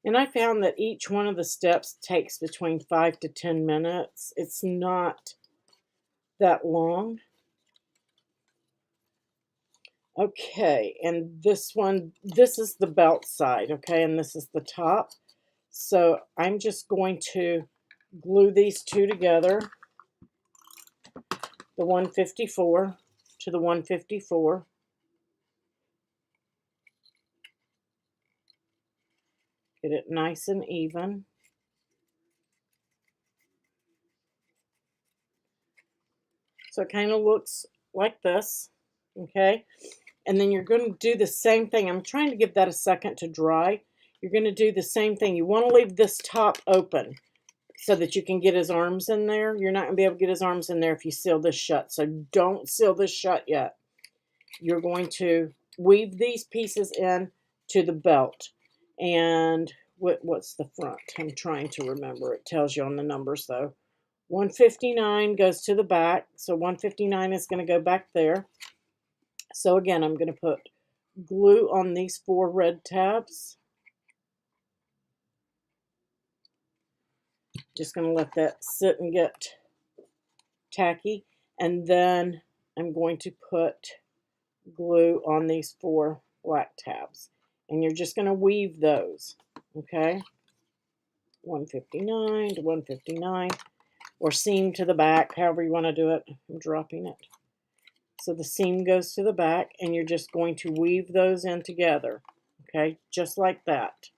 And I found that each one of the steps takes between 5 to 10 minutes. It's not that long. Okay, and this one, this is the belt side, okay, and this is the top. So I'm just going to glue these two together, the 154 to the 154. Get it nice and even. So it kind of looks like this, okay? And then you're going to do the same thing. I'm trying to give that a second to dry. You're going to do the same thing. You want to leave this top open so that you can get his arms in there. You're not going to be able to get his arms in there if you seal this shut. So don't seal this shut yet. You're going to weave these pieces in to the belt. And what's the front? I'm trying to remember. It tells you on the numbers though. 159 goes to the back. So 159 is going to go back there. So again, I'm going to put glue on these 4 red tabs. Just going to let that sit and get tacky. And then I'm going to put glue on these 4 black tabs. And you're just going to weave those, okay? 159 to 159, or seam to the back, however you want to do it. I'm dropping it. So the seam goes to the back, and you're just going to weave those in together, okay? Just like that.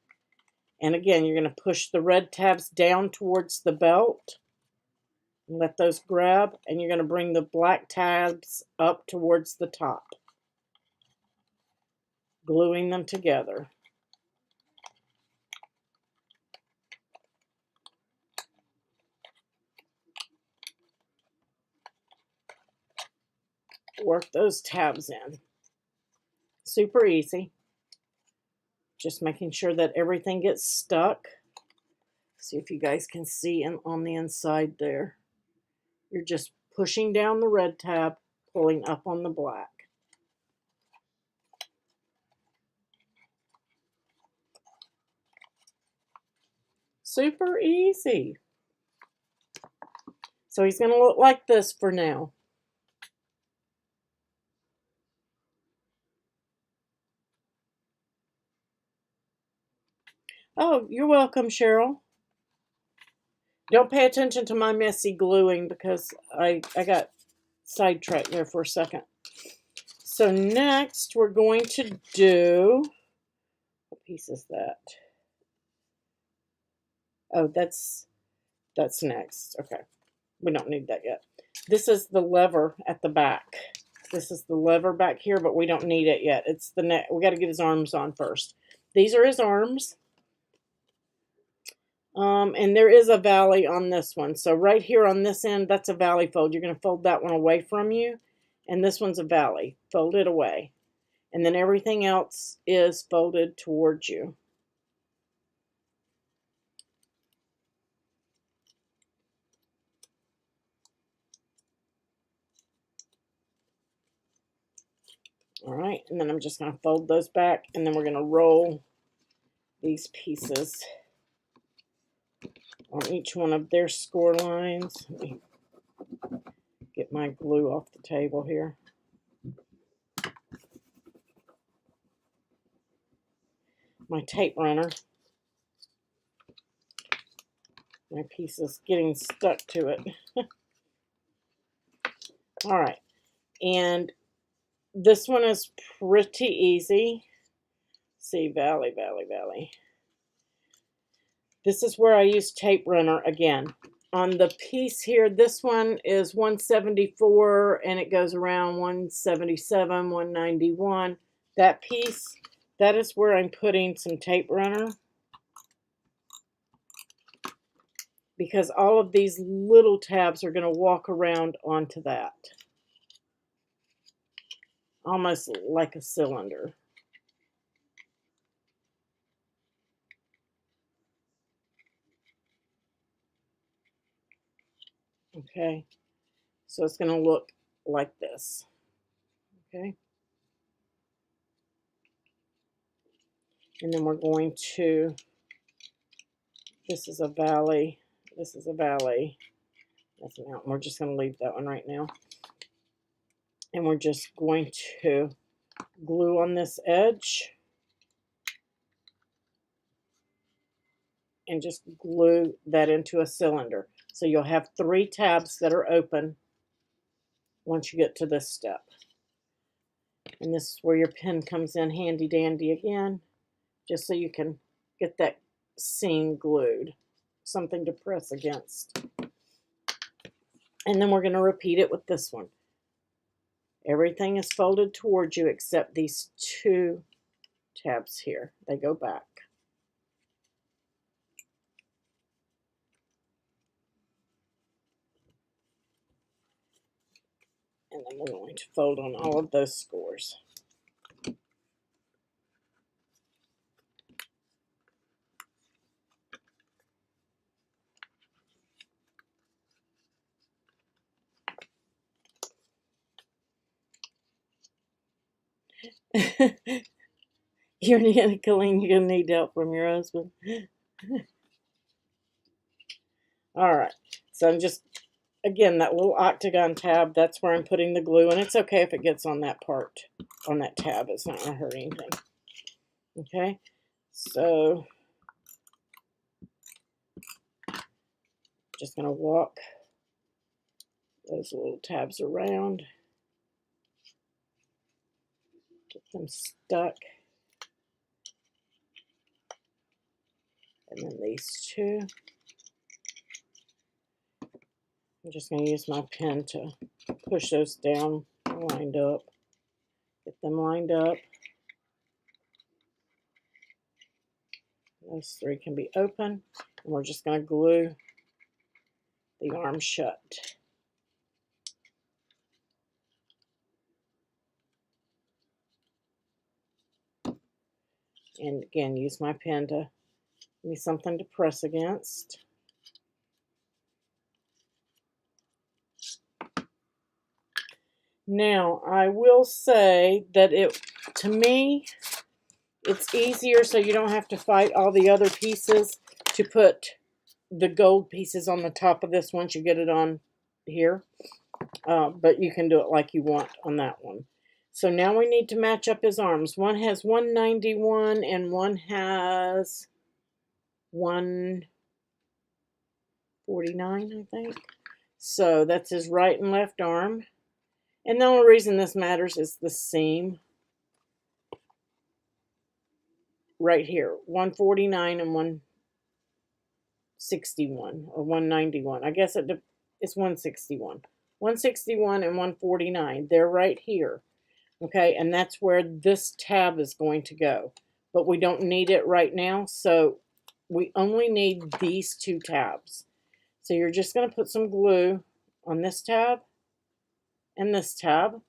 And again, you're going to push the red tabs down towards the belt. And let those grab, and you're going to bring the black tabs up towards the top, gluing them together. Work those tabs in. Super easy. Just making sure that everything gets stuck. See if you guys can see on the inside there. You're just pushing down the red tab, pulling up on the black. Super easy. So he's going to look like this for now. Oh, you're welcome, Cheryl. Don't pay attention to my messy gluing because I got sidetracked there for a second. So next we're going to do, what piece is that? Oh, that's next. Okay. We don't need that yet. This is the lever at the back. This is the lever back here, but we don't need it yet. It's the neck. We got to get his arms on first. These are his arms. And there is a valley on this one. So right here on this end, that's a valley fold. You're going to fold that one away from you. And this one's a valley. Fold it away. And then everything else is folded towards you. All right, and then I'm just going to fold those back, and then we're going to roll these pieces on each one of their score lines. Let me get my glue off the table here. My tape runner. My piece is getting stuck to it. All right, and this one is pretty easy. See, valley, valley, valley. This is where I use tape runner again. On the piece here, this one is 174 and it goes around 177, 191. That piece, that is where I'm putting some tape runner. Because all of these little tabs are going to walk around onto that. Almost like a cylinder. Okay, so it's going to look like this. Okay, and then we're going to This is a valley. This is a valley. That's a mountain. We're just going to leave that one right now. And we're just going to glue on this edge. And just glue that into a cylinder. So you'll have 3 tabs that are open once you get to this step. And this is where your pen comes in handy dandy again, just so you can get that seam glued, something to press against. And then we're going to repeat it with this one. Everything is folded towards you except these 2 tabs here. They go back. And then we're going to fold on all of those scores. You're going to need help from your husband. All right, so I'm just, again, that little octagon tab, that's where I'm putting the glue, and it's okay if it gets on that part, on that tab. It's not going to hurt anything. Okay, so just going to walk those little tabs around, get them stuck, and then these 2. I'm just going to use my pen to push those down, lined up, get them lined up. Those 3 can be open, and we're just going to glue the arm shut. And again, use my pen to give me something to press against. Now, I will say that to me, it's easier so you don't have to fight all the other pieces to put the gold pieces on the top of this once you get it on here. But you can do it like you want on that one. So now we need to match up his arms. One has 191 and one has 149, I think. So that's his right and left arm. And the only reason this matters is the seam right here, 149 and 161 or 191. I guess it's 161. 161 and 149. They're right here. Okay, and that's where this tab is going to go. But we don't need it right now, so we only need these 2 tabs. So you're just going to put some glue on this tab and this tab.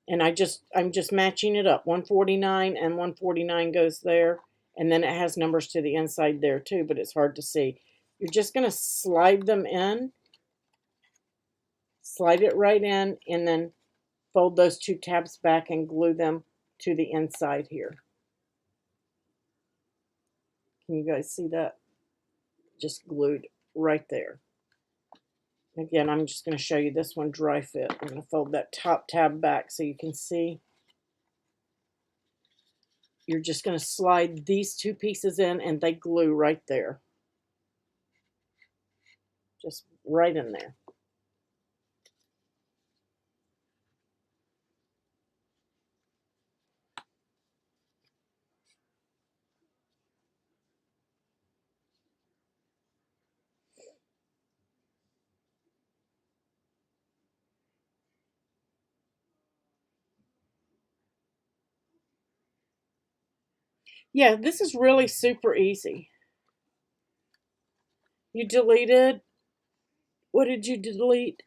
And I'm just matching it up. 149 and 149 goes there. And then it has numbers to the inside there too, but it's hard to see. You're just going to slide them in. Slide it right in, and then fold those 2 tabs back and glue them to the inside here. Can you guys see that? Just glued right there. Again, I'm just going to show you this one dry fit. I'm going to fold that top tab back so you can see. You're just going to slide these 2 pieces in and they glue right there. Just right in there. Yeah, this is really super easy. You deleted. What did you delete?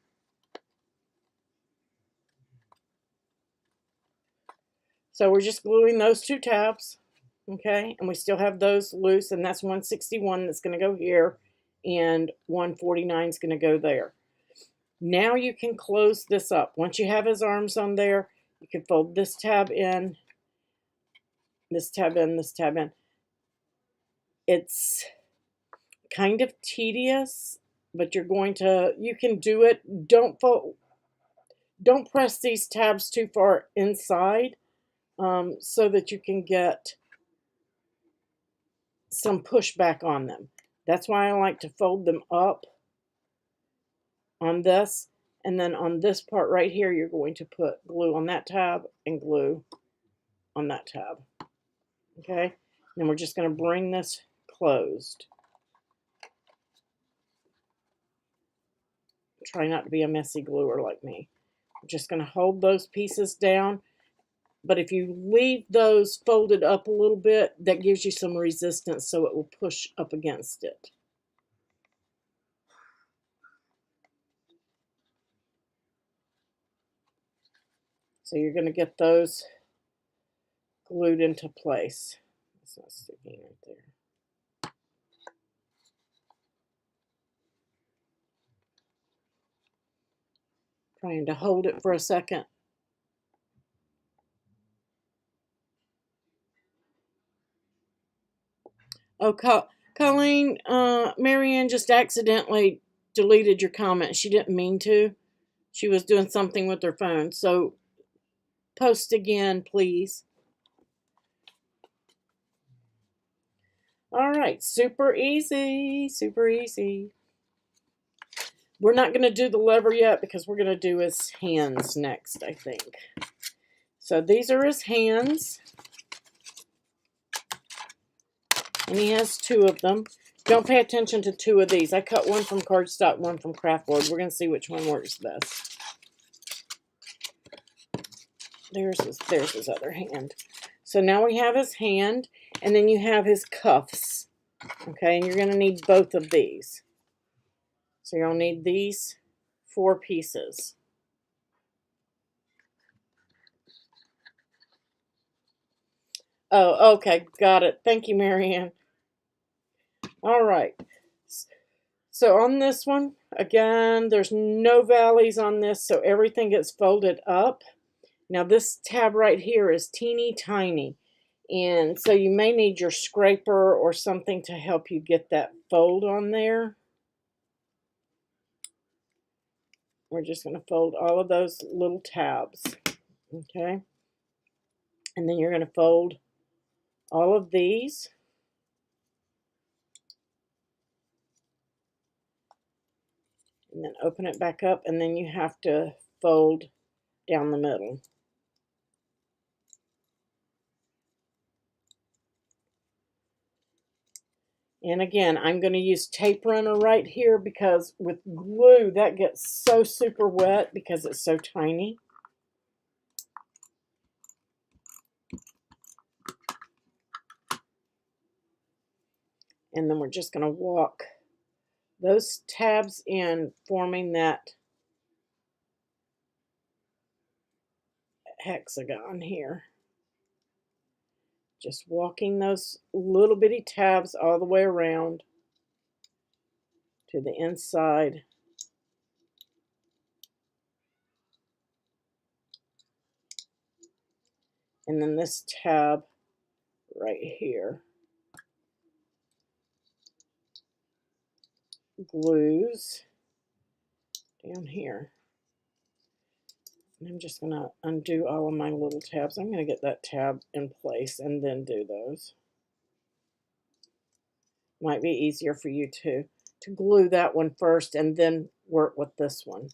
So we're just gluing those 2 tabs, okay? And we still have those loose, and that's 161 that's going to go here, and 149 is going to go there. Now you can close this up. Once you have his arms on there, you can fold this tab in, this tab in, this tab in. It's kind of tedious, but you can do it. Don't press these tabs too far inside, so that you can get some pushback on them. That's why I like to fold them up on this, and then on this part right here, you're going to put glue on that tab and glue on that tab. Okay, then we're just going to bring this closed. Try not to be a messy gluer like me. I'm just going to hold those pieces down. But if you leave those folded up a little bit, that gives you some resistance so it will push up against it. So you're going to get those glued into place. It's not sticking right there. Trying to hold it for a second. Oh, Colleen, Marianne just accidentally deleted your comment. She didn't mean to. She was doing something with her phone. So post again, please. All right, super easy, super easy. We're not going to do the lever yet because we're going to do his hands next, I think. So these are his hands. And he has two of them. Don't pay attention to two of these. I cut one from cardstock, one from craftboard. We're going to see which one works best. There's his other hand. So now we have his hand, and then you have his cuffs. Okay, and you're going to need both of these. So you'll need these 4 pieces. Oh, okay, got it. Thank you, Marianne. All right. So on this one, again, there's no valleys on this, so everything gets folded up. Now this tab right here is teeny tiny, and so you may need your scraper or something to help you get that fold on there. We're just going to fold all of those little tabs, okay? And then you're going to fold all of these. And then open it back up, and then you have to fold down the middle. And again, I'm going to use tape runner right here because with glue that gets so super wet because it's so tiny. And then we're just going to walk those tabs in, forming that hexagon here. Just walking those little bitty tabs all the way around to the inside. And then this tab right here glues down here. And I'm just going to undo all of my little tabs. I'm going to get that tab in place and then do those. Might be easier for you to glue that one first and then work with this one.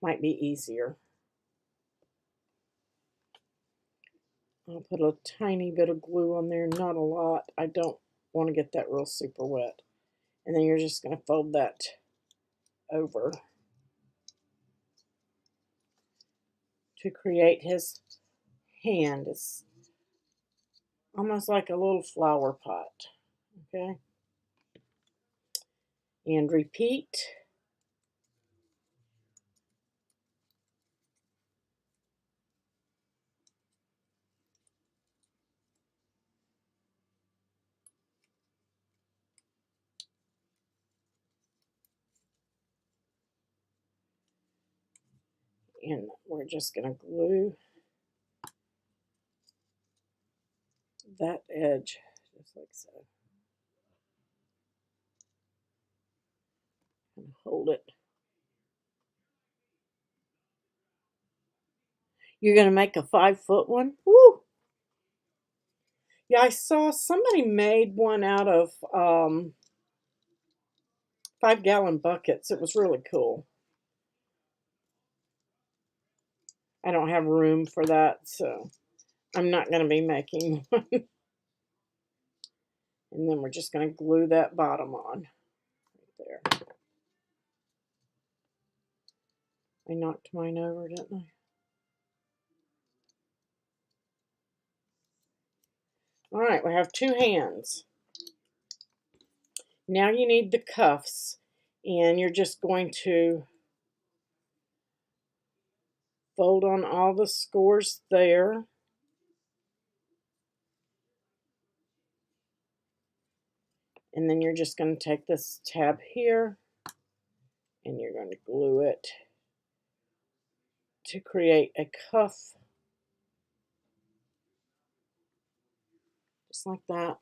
Might be easier. I'll put a tiny bit of glue on there, not a lot. I don't want to get that real super wet. And then you're just going to fold that over to create his hand. It's almost like a little flower pot. Okay? And repeat. And we're just going to glue that edge just like so. hold it. You're going to make a 5-foot one? Woo! Yeah, I saw somebody made one out of 5-gallon buckets. It was really cool. I don't have room for that, so I'm not going to be making one. And then we're just going to glue that bottom on right there. I knocked mine over, didn't I? All right, we have 2 hands. Now you need the cuffs, and you're just going to fold on all the scores there. And then you're just going to take this tab here, and you're going to glue it to create a cuff. Just like that.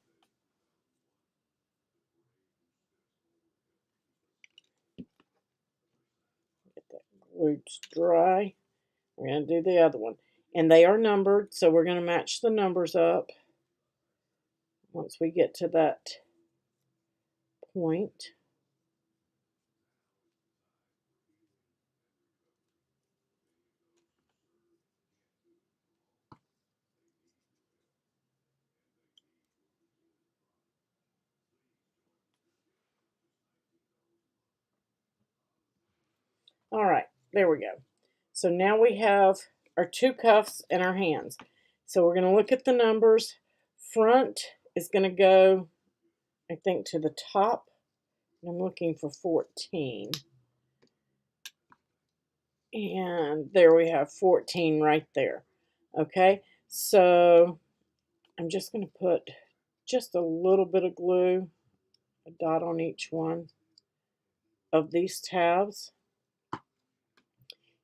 Get that glued dry. We're going to do the other one. And they are numbered, so we're going to match the numbers up once we get to that point. All right, there we go. So now we have our 2 cuffs and our hands. So we're going to look at the numbers. Front is going to go, I think, to the top. I'm looking for 14. And there we have 14 right there. Okay, so I'm just going to put just a little bit of glue, a dot on each one of these tabs.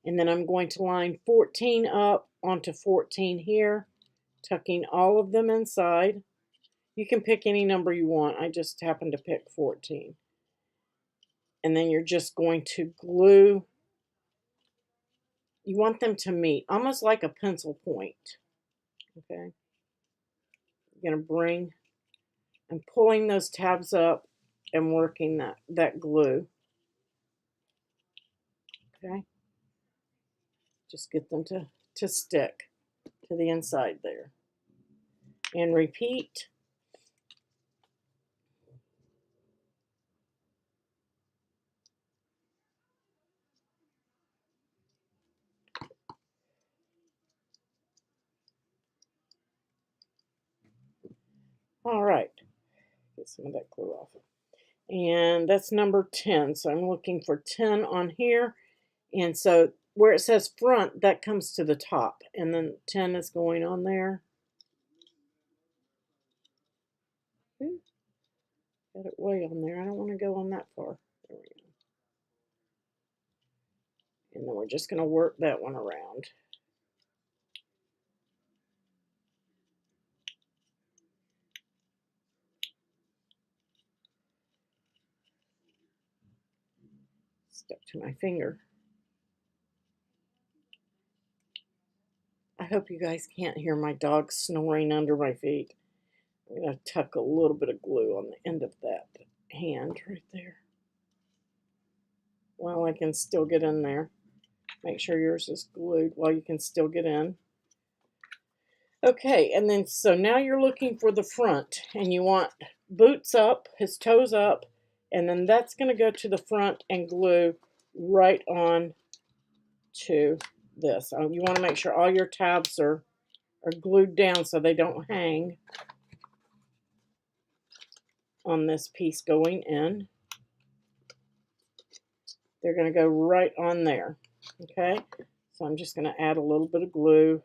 And then I'm going to line 14 up onto 14 here, tucking all of them inside. You can pick any number you want. I just happen to pick 14. And then you're just going to glue. You want them to meet, almost like a pencil point. Okay. You're going to bring, I'm pulling those tabs up and working that glue. Okay. Just get them to stick to the inside there. And repeat. All right. Get some of that glue off. And that's number 10. So I'm looking for 10 on here. And so where it says front, that comes to the top. And then 10 is going on there. Got it way on there. I don't want to go on that far. There we go. And then we're just going to work that one around. Stuck to my finger. I hope you guys can't hear my dog snoring under my feet. I'm going to tuck a little bit of glue on the end of that hand right there. Well, I can still get in there. Make sure yours is glued while you can still get in. Okay, and then so now you're looking for the front, and you want boots up, his toes up, and then that's going to go to the front and glue right on to this. You want to make sure all your tabs are glued down so they don't hang on this piece going in. They're going to go right on there. Okay, so I'm just going to add a little bit of glue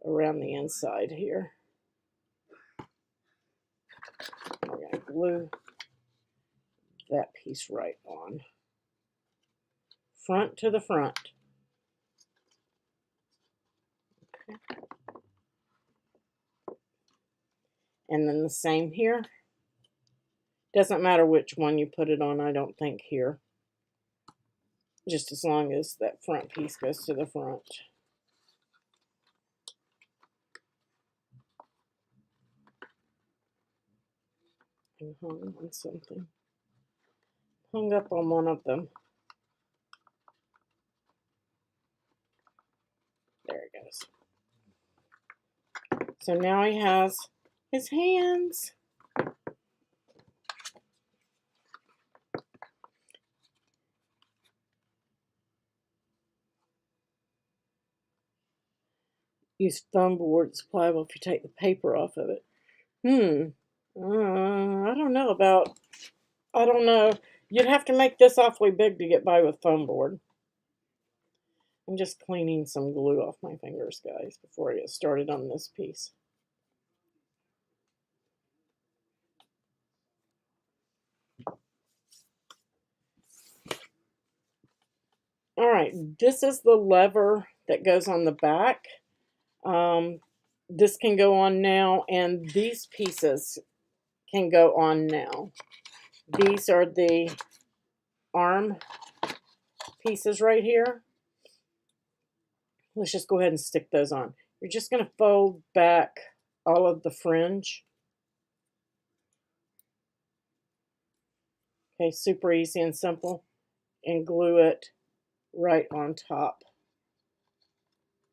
around the inside here. We're going to glue that piece right on. Front to the front. Okay. And then the same here. Doesn't matter which one you put it on, I don't think, here. just as long as that front piece goes to the front. And hung on something. Hung up on one of them. There it goes. So now he has his hands. Use foam board. It's pliable if you take the paper off of it. I don't know about, I don't know. You'd have to make this awfully big to get by with foam board. I'm just cleaning some glue off my fingers, guys, before I get started on this piece. All right, this is the lever that goes on the back. This can go on now, and these pieces can go on now. These are the arm pieces right here. Let's just go ahead and stick those on. You're just going to fold back all of the fringe. Okay, super easy and simple. And glue it right on top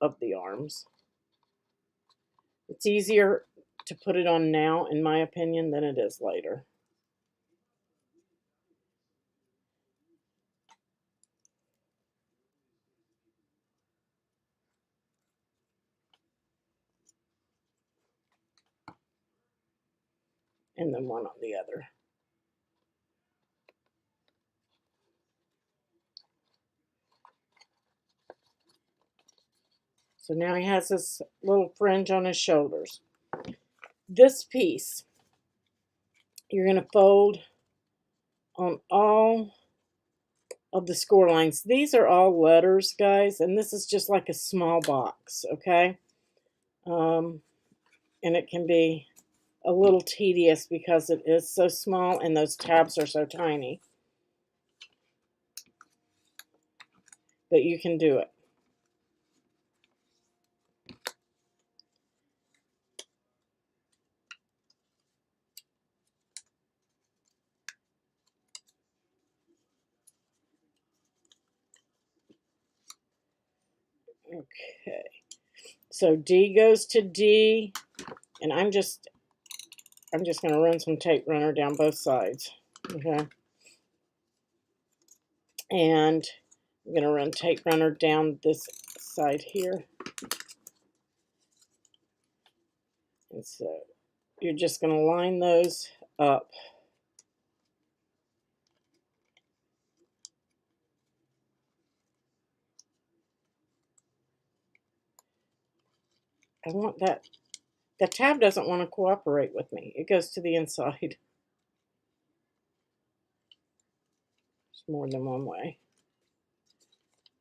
of the arms. It's easier to put it on now, in my opinion, than it is later. And then one on the other. So now he has this little fringe on his shoulders. This piece, you're going to fold on all of the score lines. These are all letters, guys, and this is just like a small box, okay? And it can be a little tedious because it is so small and those tabs are so tiny. But you can do it. Okay, so D goes to D, and I'm just going to run some tape runner down both sides, okay? And I'm going to run tape runner down this side here. And so you're just going to line those up. I want that. The tab doesn't want to cooperate with me. It goes to the inside. There's more than one way.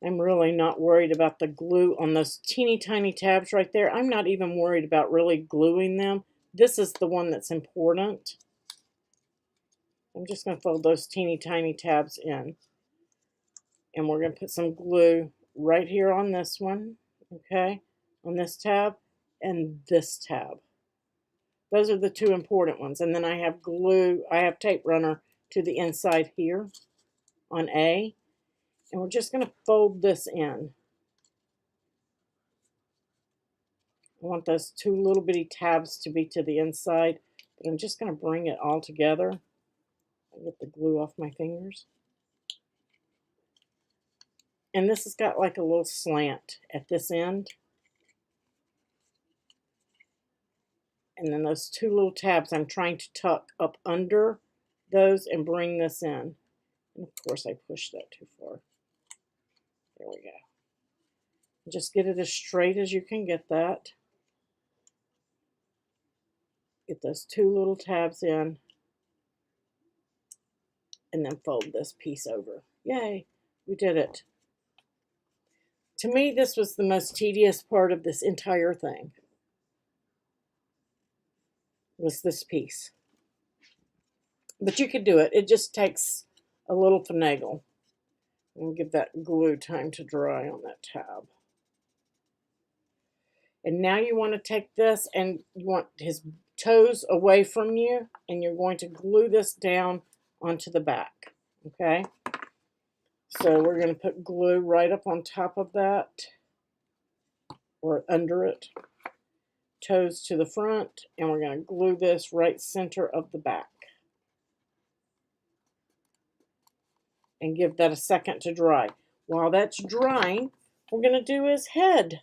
I'm really not worried about the glue on those teeny tiny tabs right there. I'm not even worried about really gluing them. This is the one that's important. I'm just going to fold those teeny tiny tabs in. And we're going to put some glue right here on this one, okay, on this tab and this tab. Those are the two important ones. And then I have glue, I have tape runner to the inside here on A. And we're just going to fold this in. I want those two little bitty tabs to be to the inside, but I'm just going to bring it all together. I get the glue off my fingers. And this has got like a little slant at this end. And then those two little tabs, I'm trying to tuck up under those and bring this in. And of course I pushed that too far. There we go. Just get it as straight as you can get that. Get those two little tabs in. And then fold this piece over. Yay, we did it. To me, this was the most tedious part of this entire thing. Was this piece. But you could do it. It just takes a little finagle. And give that glue time to dry on that tab. And now you want to take this and you want his toes away from you, and you're going to glue this down onto the back. Okay? So we're going to put glue right up on top of that, or under it. Toes to the front, and we're going to glue this right center of the back. And give that a second to dry. While that's drying, we're going to do his head.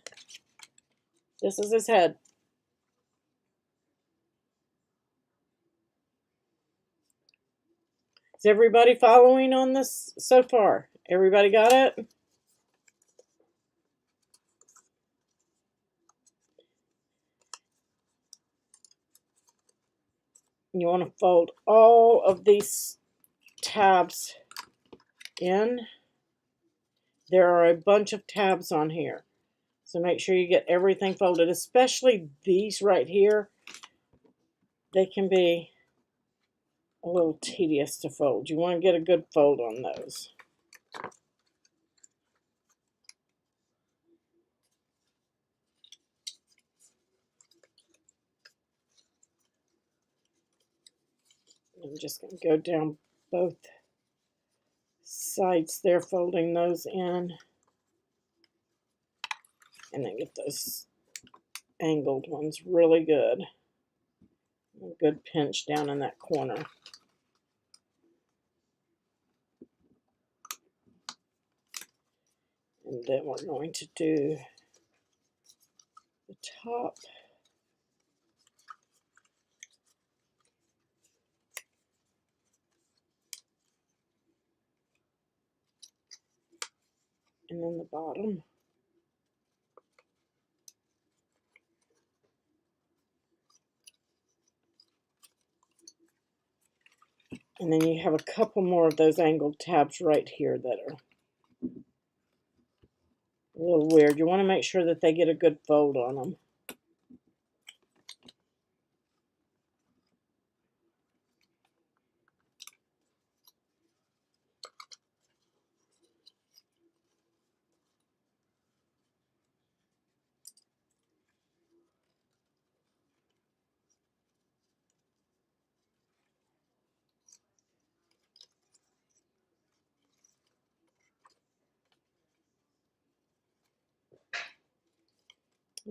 This is his head. Is everybody following on this so far? Everybody got it? You want to fold all of these tabs in. There are a bunch of tabs on here, so make sure you get everything folded, especially these right here. They can be a little tedious to fold. You want to get a good fold on those. I'm just going to go down both sides there, folding those in, and then get those angled ones really good. A good pinch down in that corner. And then we're going to do the top. And then the bottom. And then you have a couple more of those angled tabs right here that are a little weird. You want to make sure that they get a good fold on them.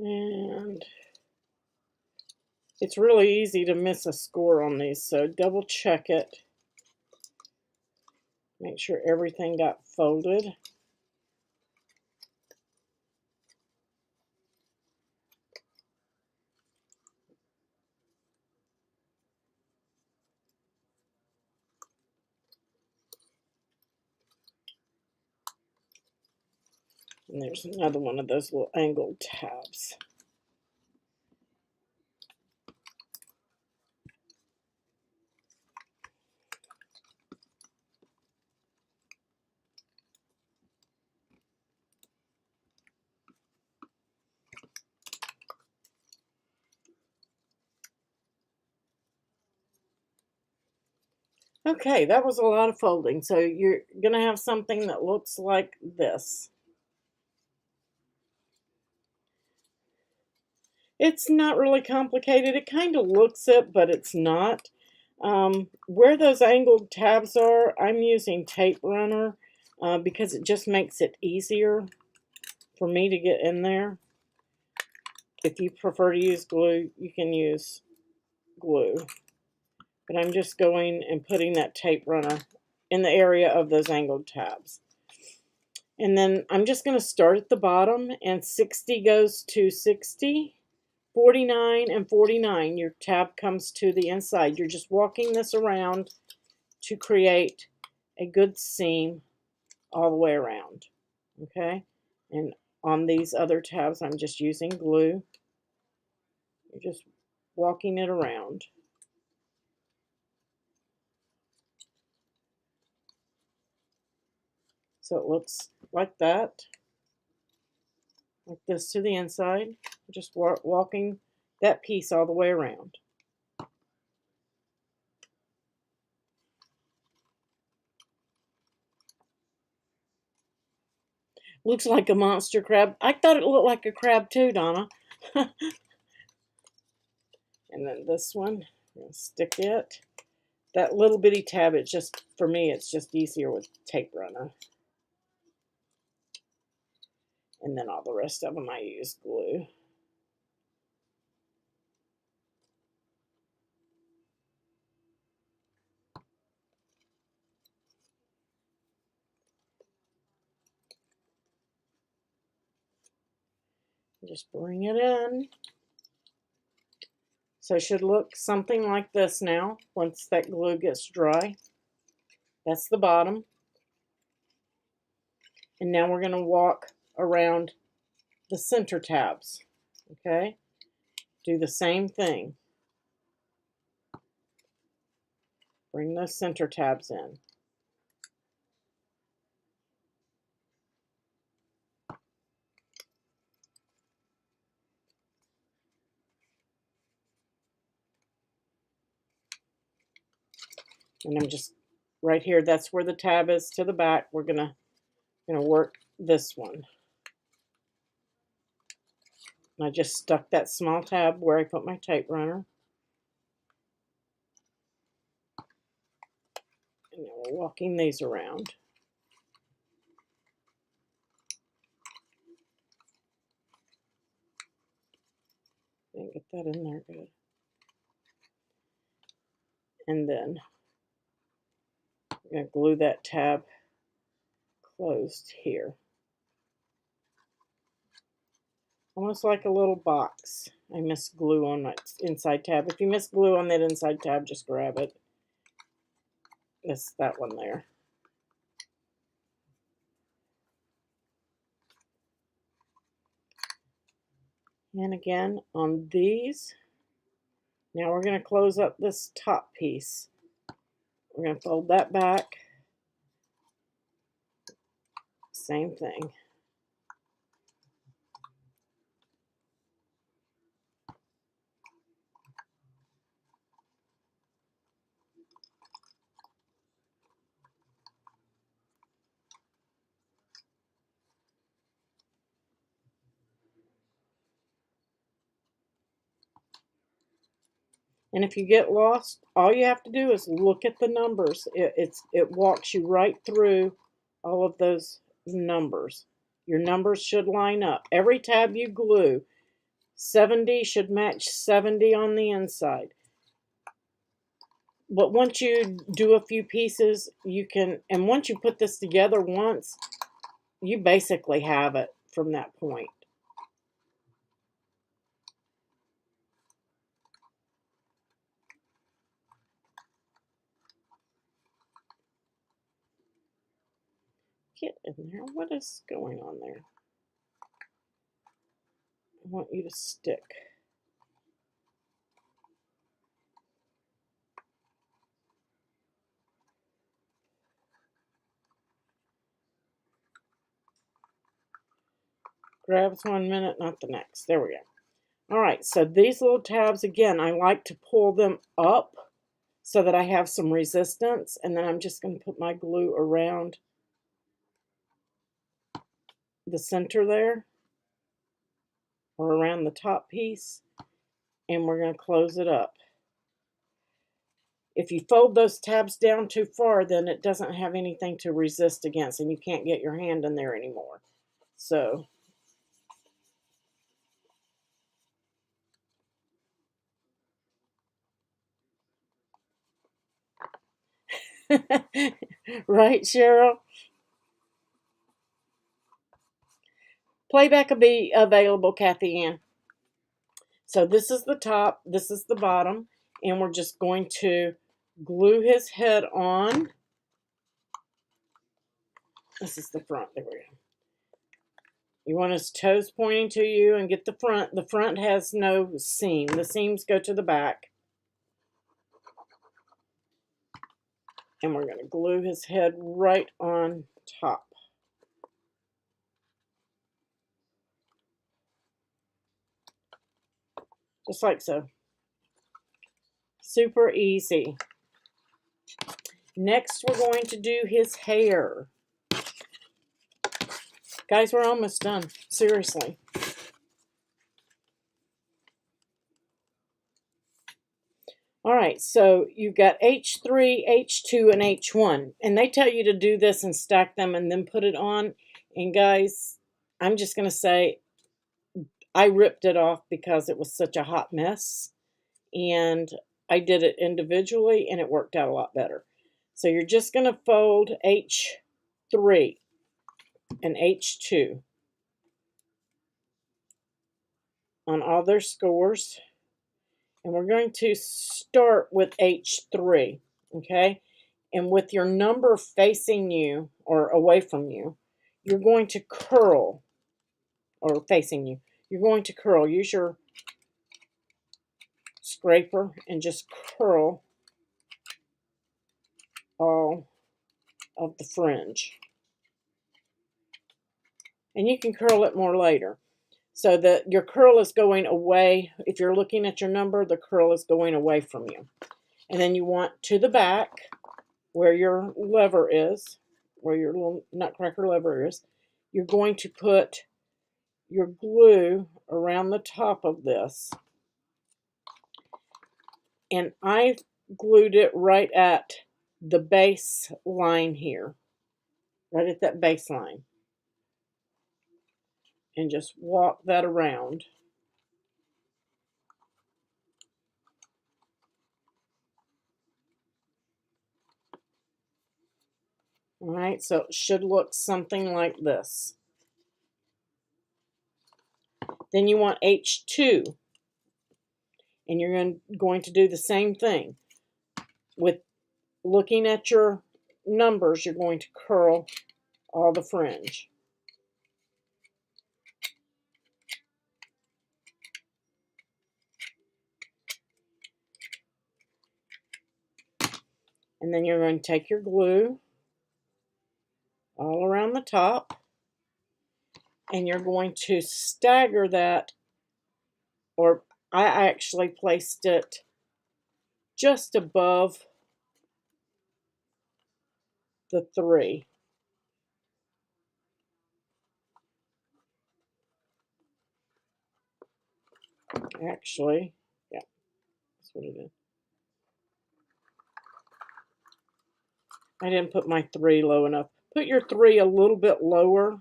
And it's really easy to miss a score on these, so double check it. Make sure everything got folded. And there's another one of those little angled tabs. Okay, that was a lot of folding. So you're going to have something that looks like this. It's not really complicated. It kind of looks it, but it's not. Where those angled tabs are, I'm using tape runner because it just makes it easier for me to get in there. If you prefer to use glue, you can use glue. But I'm just going and putting that tape runner in the area of those angled tabs. And then I'm just going to start at the bottom, and 60 goes to 60. 49 and 49, your tab comes to the inside. You're just walking this around to create a good seam all the way around. Okay? And on these other tabs, I'm just using glue. You're just walking it around. So it looks like that. Like this to the inside. Just walking that piece all the way around. Looks like a monster crab. I thought it looked like a crab too, Donna. And then this one, I'm gonna stick it. That little bitty tab, it's just, for me, it's just easier with tape runner. And then all the rest of them I use glue. Just bring it in. So it should look something like this now once that glue gets dry. That's the bottom. And now we're going to walk around the center tabs. Okay? Do the same thing. Bring those center tabs in. And I'm just right here, that's where the tab is to the back. We're gonna work this one. And I just stuck that small tab where I put my tape runner. And now we're walking these around. And get that in there good. And then I'm going to glue that tab closed here. Almost like a little box. I missed glue on my inside tab. If you miss glue on that inside tab, just grab it. It's that one there. And again, on these, now we're going to close up this top piece. We're going to fold that back. Same thing. And if you get lost, all you have to do is look at the numbers. It walks you right through all of those numbers. Your numbers should line up. Every tab you glue, 70 should match 70 on the inside. But once you do a few pieces, you can, and once you put this together once, you basically have it from that point. Get in there. What is going on there? I want you to stick. Grabs 1 minute, not the next. There we go. All right, so these little tabs, again, I like to pull them up so that I have some resistance, and then I'm just going to put my glue around the center there, or around the top piece, and we're going to close it up. If you fold those tabs down too far, then it doesn't have anything to resist against, and you can't get your hand in there anymore. So right, Cheryl? Playback will be available, Kathy Ann. So this is the top, this is the bottom, and we're just going to glue his head on. This is the front. There we go. You want his toes pointing to you and get the front. The front has no seam. The seams go to the back. And we're going to glue his head right on top. Just like so. Super easy. Next, we're going to do his hair. Guys, we're almost done. Seriously. All right, so you've got H3, H2, and H1. And they tell you to do this and stack them and then put it on. And guys, I'm just going to say I ripped it off because it was such a hot mess. And I did it individually and it worked out a lot better. So you're just going to fold H3 and H2 on all their scores. And we're going to start with H3, okay? And with your number facing you or away from you, you're going to curl, or facing you, you're going to curl. Use your scraper and just curl all of the fringe. And you can curl it more later. So that your curl is going away. If you're looking at your number, the curl is going away from you. And then you want to the back where your lever is, where your little nutcracker lever is, you're going to put your glue around the top of this. And I glued it right at the base line here, right at that base line. And just walk that around. All right, so it should look something like this. Then you want H2, and you're going to do the same thing. With looking at your numbers, you're going to curl all the fringe. And then you're going to take your glue all around the top, and you're going to stagger that, or I actually placed it just above the 3. Actually, yeah, that's what it is. I didn't put my 3 low enough. Put your 3 a little bit lower. I'm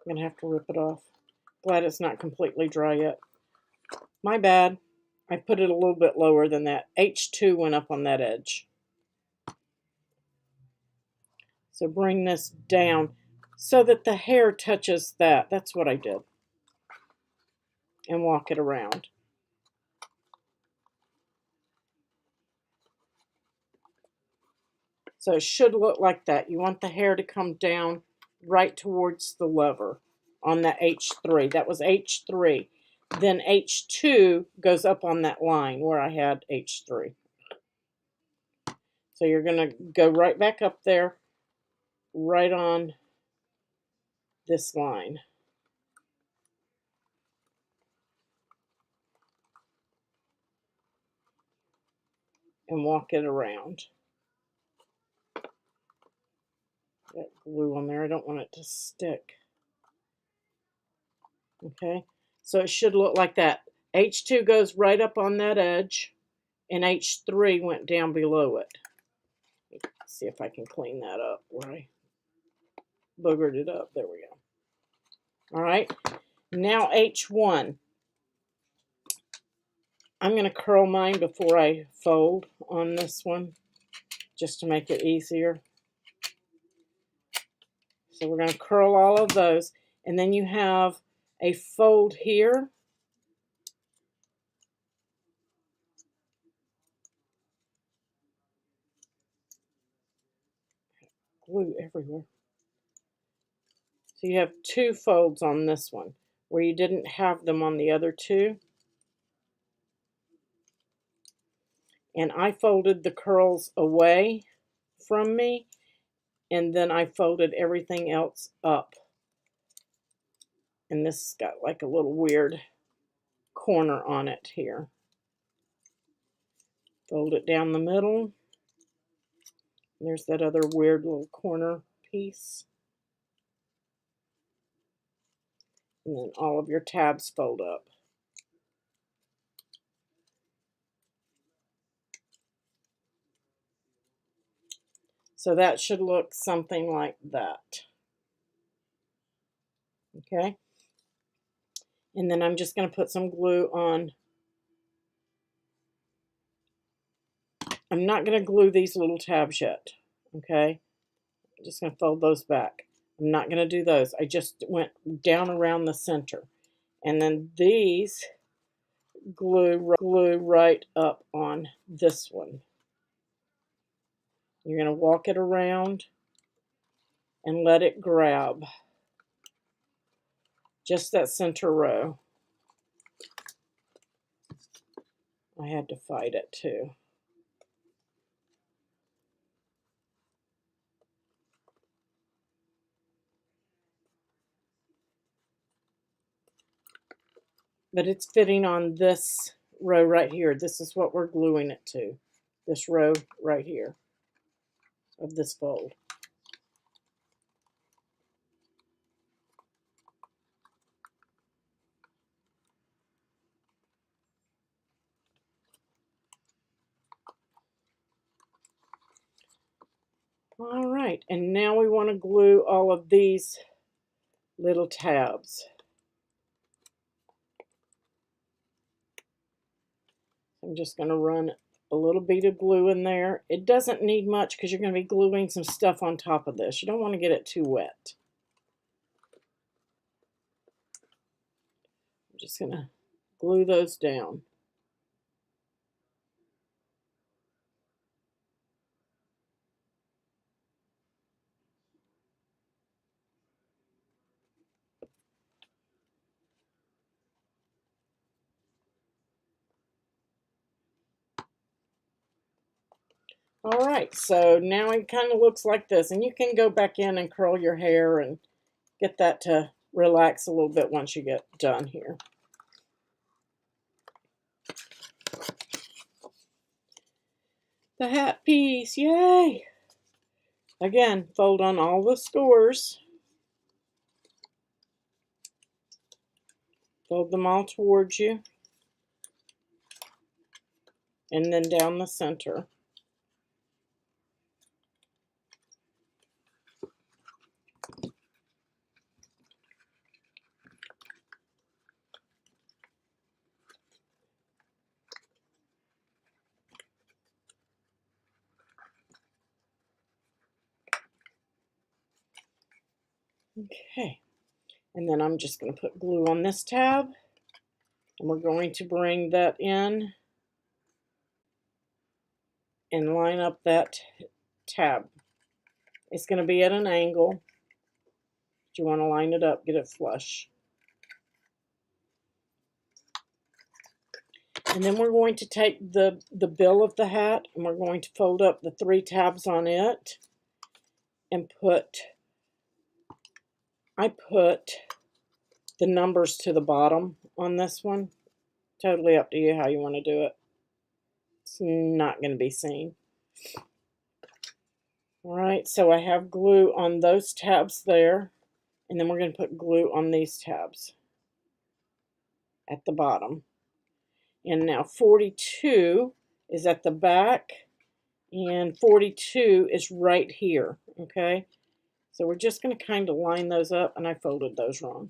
going to have to rip it off. Glad it's not completely dry yet. My bad. I put it a little bit lower than that. H2 went up on that edge. So bring this down so that the hair touches that. That's what I did. And walk it around. So it should look like that. You want the hair to come down right towards the lever on that H3. That was H3. Then H2 goes up on that line where I had H3. So you're going to go right back up there, right on this line. And walk it around. Got glue on there. I don't want it to stick. Okay, so it should look like that. H2 goes right up on that edge, and H3 went down below it. Let's see if I can clean that up where I boogered it up. There we go. All right, now H1. I'm going to curl mine before I fold on this one, just to make it easier. So we're going to curl all of those, and then you have a fold here. Glue everywhere. So you have 2 folds on this one, where you didn't have them on the other 2. And I folded the curls away from me, and then I folded everything else up. And this has got like a little weird corner on it here. Fold it down the middle. There's that other weird little corner piece. And then all of your tabs fold up. So that should look something like that. Okay. And then I'm just going to put some glue on. I'm not going to glue these little tabs yet. Okay. I'm just going to fold those back. I'm not going to do those. I just went down around the center. And then these glue right up on this one. You're going to walk it around and let it grab just that center row. I had to fight it too. But it's fitting on this row right here. This is what we're gluing it to. This row right here of this fold. All right, and now we want to glue all of these little tabs. I'm just going to run a little bit of glue in there. It doesn't need much because you're going to be gluing some stuff on top of this. You don't want to get it too wet. I'm just going to glue those down. All right, so now it kind of looks like this, and you can go back in and curl your hair and get that to relax a little bit once you get done here. The hat piece, yay! Again, fold on all the scores. Fold them all towards you. And then down the center. Okay, and then I'm just going to put glue on this tab, and we're going to bring that in and line up that tab. It's going to be at an angle. You want to line it up, get it flush. And then we're going to take the bill of the hat, and we're going to fold up the 3 tabs on it and I put the numbers to the bottom on this one. Totally up to you how you want to do it. It's not going to be seen. All right, so I have glue on those tabs there, and then we're going to put glue on these tabs at the bottom. And now 42 is at the back, and 42 is right here, okay? So we're just going to kind of line those up, and I folded those wrong.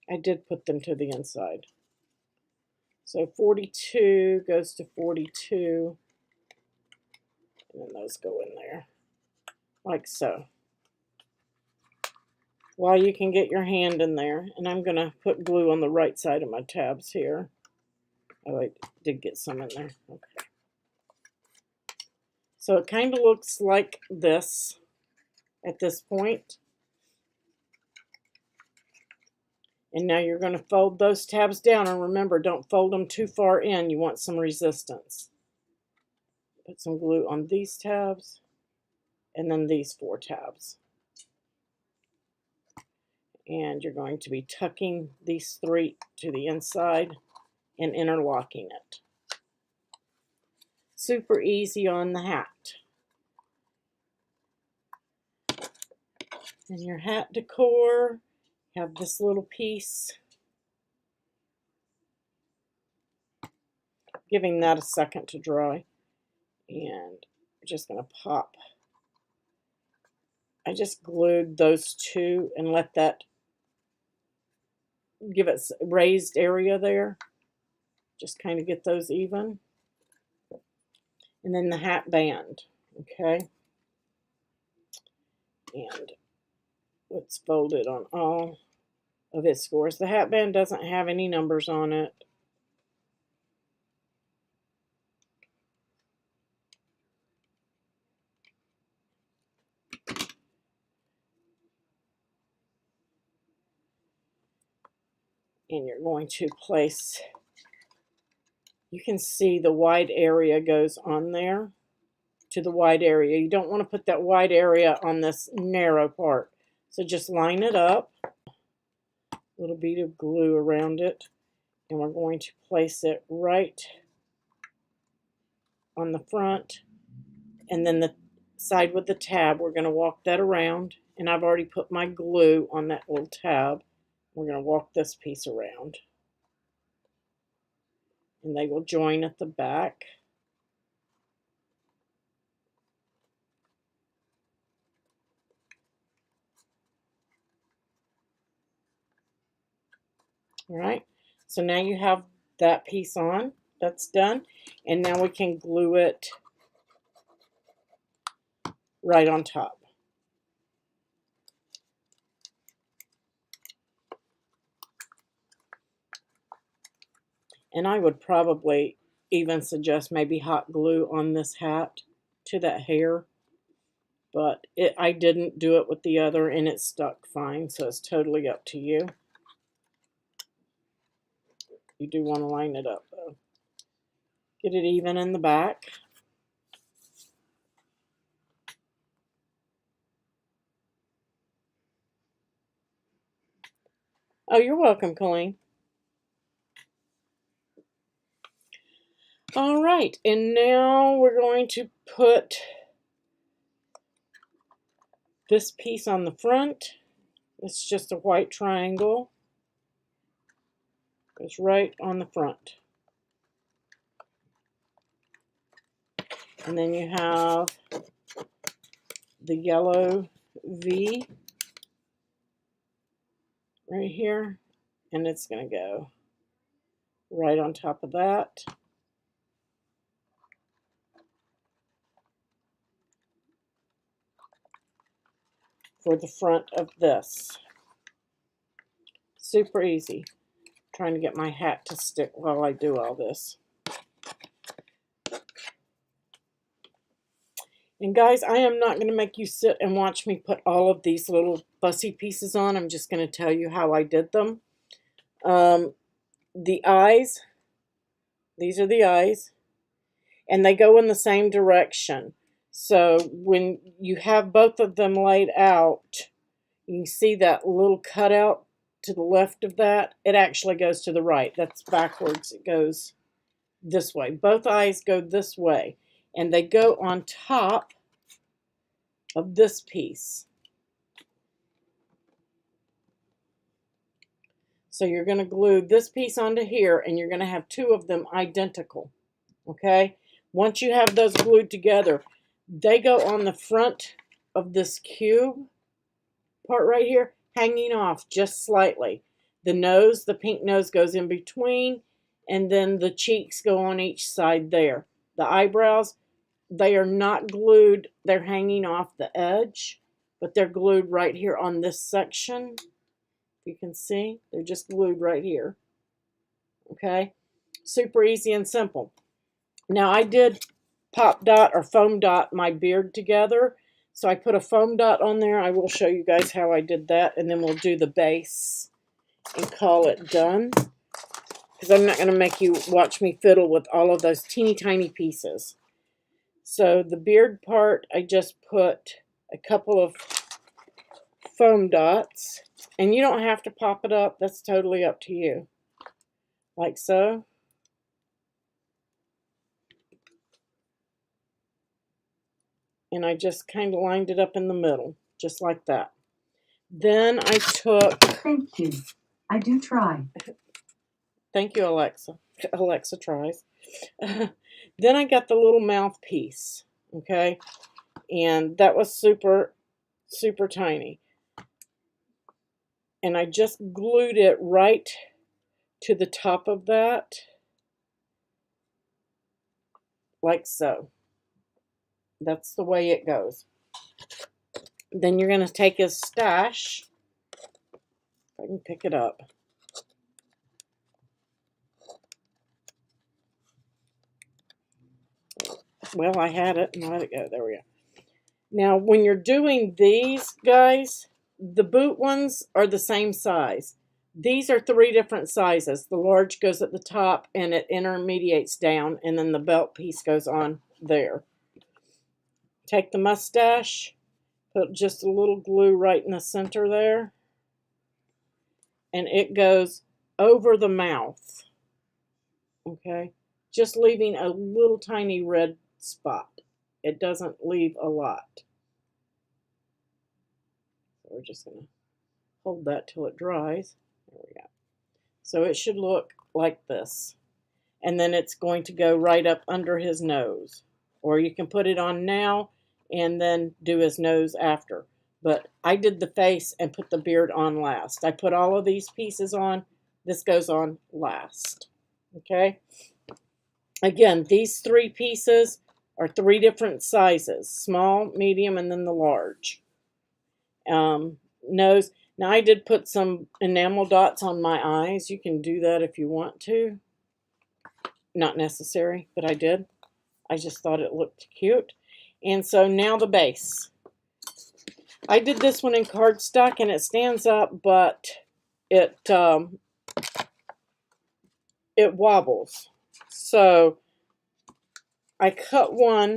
I did put them to the inside. So 42 goes to 42, and then those go in there, like so. While you can get your hand in there, and I'm going to put glue on the right side of my tabs here. Oh, I did get some in there. Okay. So it kind of looks like this at this point. And now you're going to fold those tabs down, and remember, don't fold them too far in. You want some resistance. Put some glue on these tabs, and then these 4 tabs. And you're going to be tucking these 3 to the inside and interlocking it. Super easy on the hat. And your hat decor, have this little piece. Giving that a second to dry. And I'm just going to pop. I just glued those two and let that give it a raised area there. Just kind of get those even. And then the hat band, okay? And let's fold it on all of its scores. The hat band doesn't have any numbers on it. And you're going to place, you can see the wide area goes on there to the wide area. You don't want to put that wide area on this narrow part. So just line it up, a little bit of glue around it, and we're going to place it right on the front, and then the side with the tab, we're going to walk that around, and I've already put my glue on that little tab. We're going to walk this piece around, and they will join at the back. All right, so now you have that piece on. That's done, and now we can glue it right on top. And I would probably even suggest maybe hot glue on this hat to that hair. But I didn't do it with the other, and it stuck fine, so it's totally up to you. You do want to line it up, though. Get it even in the back. Oh, you're welcome, Colleen. All right, and now we're going to put this piece on the front. It's just a white triangle. Goes right on the front. And then you have the yellow V right here, and it's going to go right on top of that. For the front of this. Super easy. I'm trying to get my hat to stick while I do all this. And guys, I am not going to make you sit and watch me put all of these little fussy pieces on. I'm just going to tell you how I did them. The eyes, these are the eyes, and they go in the same direction. So when you have both of them laid out, you can see that little cutout to the left of that. It actually goes to the right. That's backwards. It goes this way. Both eyes go this way, and they go on top of this piece. So you're going to glue this piece onto here, and you're going to have two of them identical. Okay? Once you have those glued together, they go on the front of this cube part right here, hanging off just slightly. The nose, the pink nose, goes in between, and then the cheeks go on each side there. The eyebrows, they are not glued. They're hanging off the edge, but they're glued right here on this section. You can see they're just glued right here. Okay? Super easy and simple. Now I did pop dot or foam dot my beard together. So I put a foam dot on there. I will show you guys how I did that, and then we'll do the base and call it done. Because I'm not going to make you watch me fiddle with all of those teeny tiny pieces. So the beard part, I just put a couple of foam dots. And you don't have to pop it up. That's totally up to you. Like so. And I just kind of lined it up in the middle, just like that. Then I took... Thank you. I do try. Thank you, Alexa. Alexa tries. Then I got the little mouthpiece, okay? And that was super, super tiny. And I just glued it right to the top of that, like so. That's the way it goes. Then you're going to take his stash. If I can pick it up. Well, I had it and I let it go. There we go. Now, when you're doing these, guys, the boot ones are the same size. These are 3 different sizes. The large goes at the top and it intermediates down, and then the belt piece goes on there. Take the mustache, put just a little glue right in the center there, and it goes over the mouth. Okay? Just leaving a little tiny red spot. It doesn't leave a lot. So we're just going to hold that till it dries. There we go. So it should look like this. And then it's going to go right up under his nose. Or you can put it on now and then do his nose after. But I did the face and put the beard on last. I put all of these pieces on. This goes on last. Okay? Again, these 3 pieces are 3 different sizes. Small, medium, and then the large. Nose. Now, I did put some enamel dots on my eyes. You can do that if you want to. Not necessary, but I did. I just thought it looked cute. And so now the base. I did this one in cardstock, and it stands up, but it wobbles. So I cut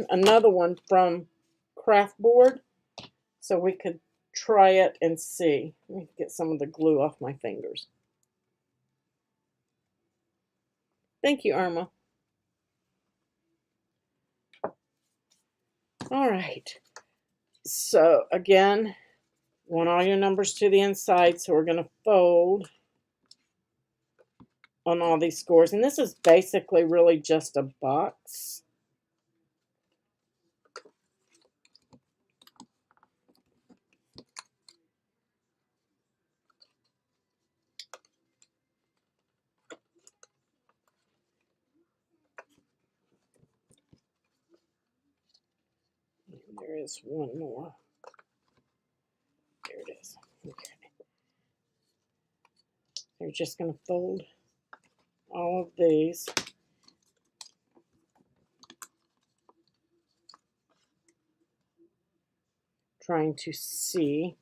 another one from craft board, so we could try it and see. Let me get some of the glue off my fingers. Thank you, Irma. All right. So again, want all your numbers to the inside, so we're going to fold on all these scores. And this is basically really just a box. There is one more. There it is. Okay. You're just going to fold all of these. Trying to see.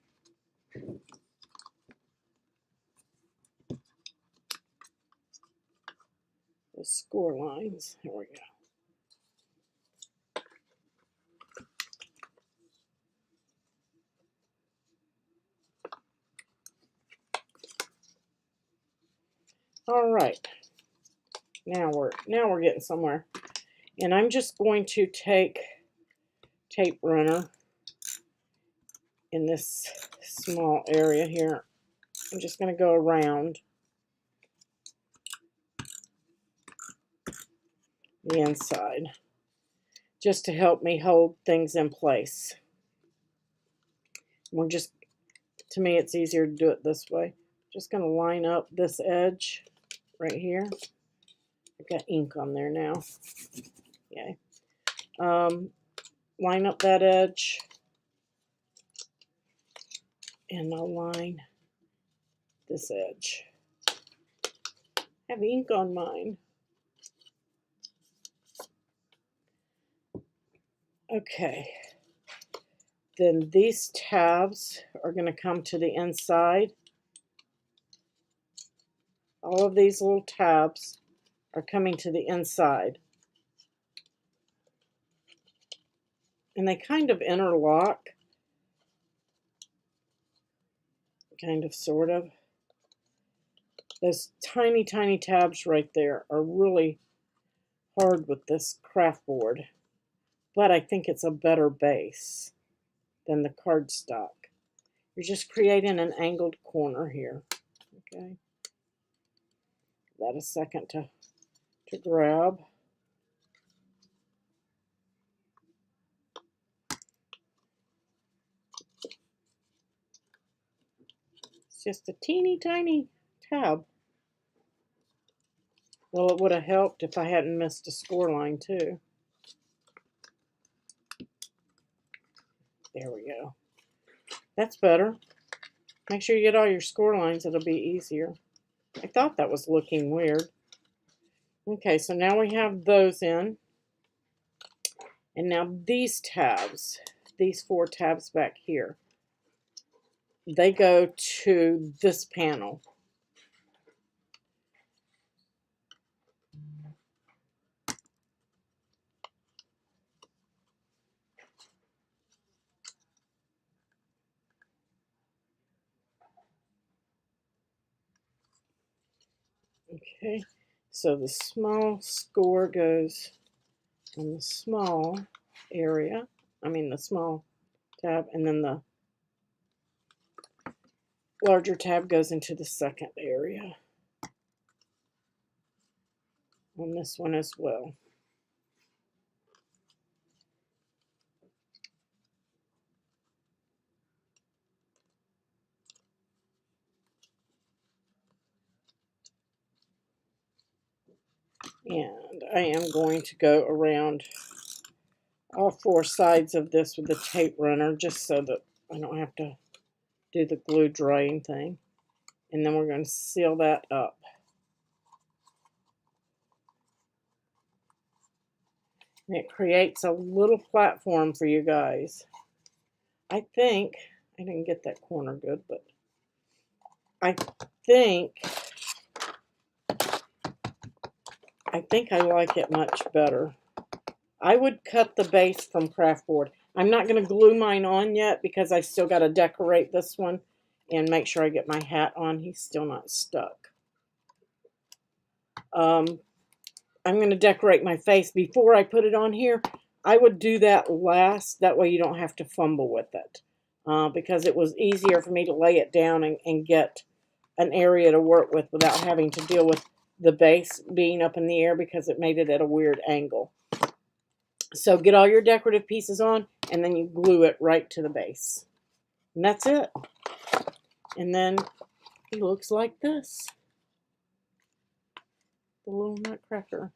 The score lines. Here we go. All right, now we're getting somewhere, and I'm just going to take tape runner in this small area here. I'm just going to go around the inside just to help me hold things in place. We're just, to me, it's easier to do it this way. Just going to line up this edge right here. I've got ink on there now. Okay. Line up that edge, and I'll line this edge. I have ink on mine. Okay. Then these tabs are going to come to the inside. All of these little tabs are coming to the inside. And they kind of interlock. Kind of, sort of. Those tiny, tiny tabs right there are really hard with this craft board. but I think it's a better base than the cardstock. You're just creating an angled corner here. Okay. That a second to grab. It's just a teeny tiny tab. Well, it would have helped if I hadn't missed a score line too. There we go. That's better. Make sure you get all your score lines. It'll be easier. I thought that was looking weird. Okay, so now we have those in. And now these tabs, these 4 tabs back here, they go to this panel. Okay, so the small score goes on the small area, the small tab, and then the larger tab goes into the second area on this one as well. And I am going to go around all 4 sides of this with the tape runner just so that I don't have to do the glue drying thing. And then we're going to seal that up. And it creates a little platform for you guys. I think, I didn't get that corner good, but I think I like it much better. I would cut the base from craft board. I'm not going to glue mine on yet because I still got to decorate this one and make sure I get my hat on. He's still not stuck. I'm going to decorate my face before I put it on here. I would do that last. That way you don't have to fumble with it. Because it was easier for me to lay it down and get an area to work with without having to deal with the base being up in the air because it made it at a weird angle. So get all your decorative pieces on and then you glue it right to the base. And that's it. And then he looks like this. The little nutcracker.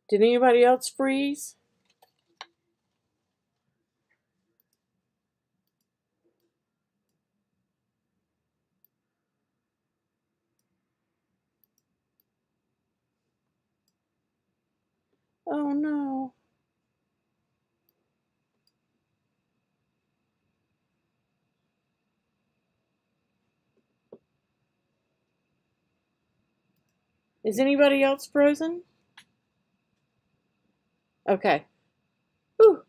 Did anybody else freeze? Oh no. Is anybody else frozen? Okay. Whew.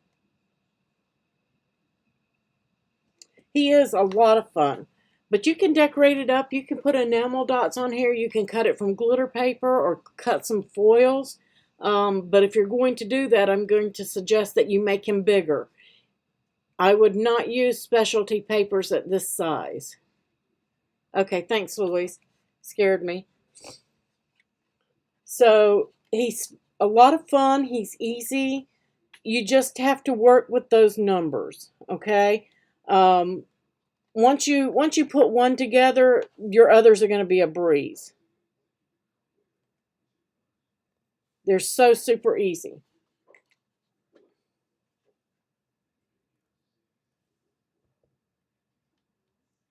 He is a lot of fun. But you can decorate it up. You can put enamel dots on here. You can cut it from glitter paper or cut some foils. But if you're going to do that, I'm going to suggest that you make him bigger. I would not use specialty papers at this size. Okay, thanks, Louise. Scared me. So he's a lot of fun. He's easy. You just have to work with those numbers, okay? Once you put one together, your others are going to be a breeze. They're so super easy.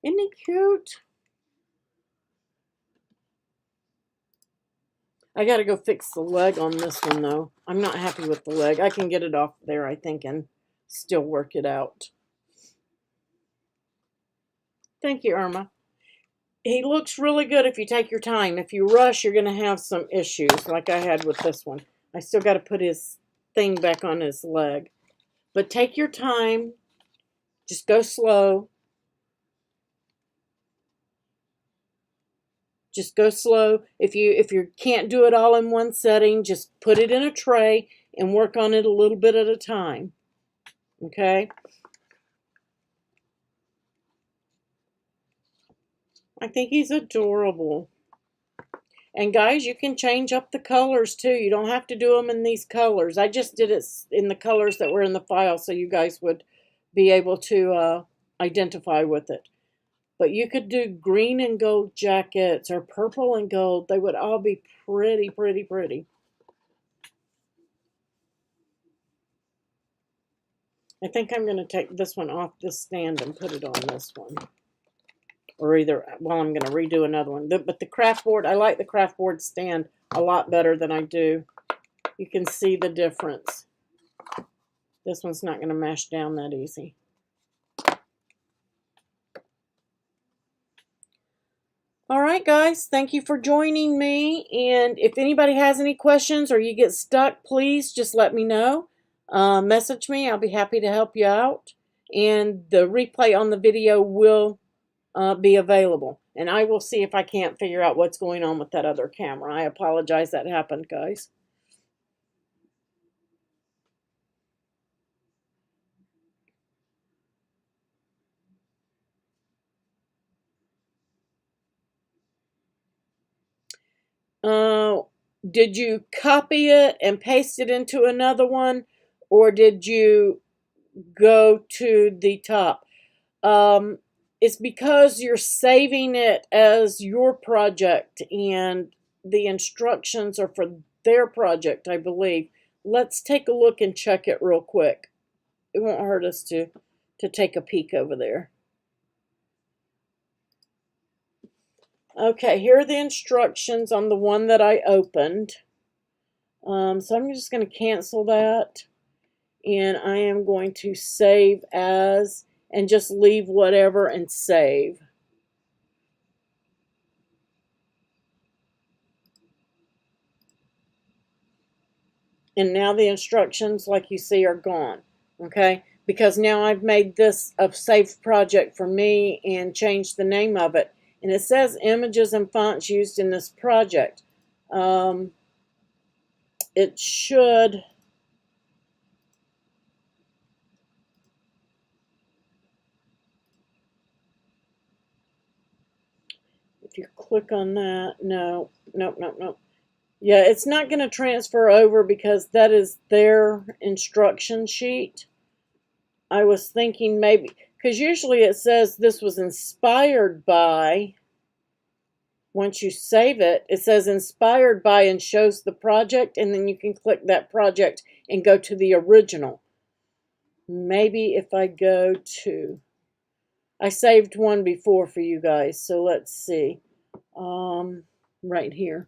Isn't he cute? I got to go fix the leg on this one, though. I'm not happy with the leg. I can get it off there, I think, and still work it out. Thank you, Irma. He looks really good if you take your time. If you rush, you're going to have some issues like I had with this one. I still got to put his thing back on his leg. But take your time. Just go slow. Just go slow. If you can't do it all in one setting, just put it in a tray and work on it a little bit at a time. Okay? I think he's adorable. And guys, you can change up the colors too. You don't have to do them in these colors. I just did it in the colors that were in the file so you guys would be able to identify with it. But you could do green and gold jackets or purple and gold. They would all be pretty, pretty, pretty. I think I'm going to take this one off this stand and put it on this one. Or either, well, I'm going to redo another one. But the craft board, I like the craft board stand a lot better than I do. You can see the difference. This one's not going to mash down that easy. All right, guys, thank you for joining me. And if anybody has any questions or you get stuck, please just let me know. Message me. I'll be happy to help you out. And the replay on the video will be available. And I will see if I can't figure out what's going on with that other camera. I apologize that happened, guys. Did you copy it and paste it into another one, or did you go to the top? It's because you're saving it as your project and the instructions are for their project, I believe. Let's take a look and check it real quick. It won't hurt us to take a peek over there. Okay, here are the instructions on the one that I opened. So I'm just going to cancel that. And I am going to save as and just leave whatever and save. And now the instructions, like you see, are gone. Okay? Because now I've made this a saved project for me and changed the name of it. And it says images and fonts used in this project. It should... If you click on that, no, nope, nope, nope. Yeah, it's not going to transfer over because that is their instruction sheet. I was thinking maybe, because usually it says this was inspired by, once you save it, it says inspired by and shows the project, and then you can click that project and go to the original. Maybe if I go to, I saved one before for you guys, so let's see. Right here.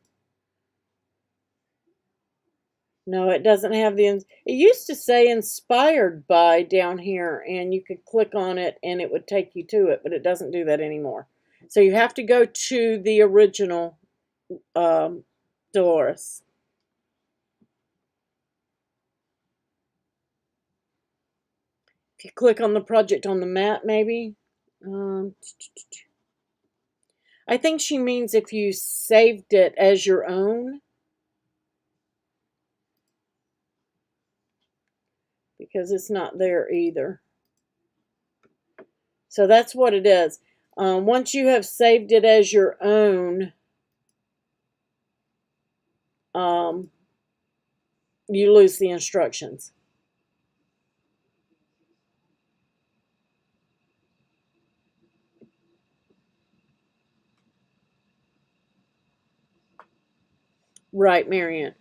No, it doesn't have the, it used to say inspired by down here, and you could click on it and it would take you to it, but it doesn't do that anymore. So you have to go to the original Dolores. If you click on the project on the mat, maybe. I think she means if you saved it as your own. Because it's not there either. So that's what it is. Once you have saved it as your own, you lose the instructions. Right, Marianne.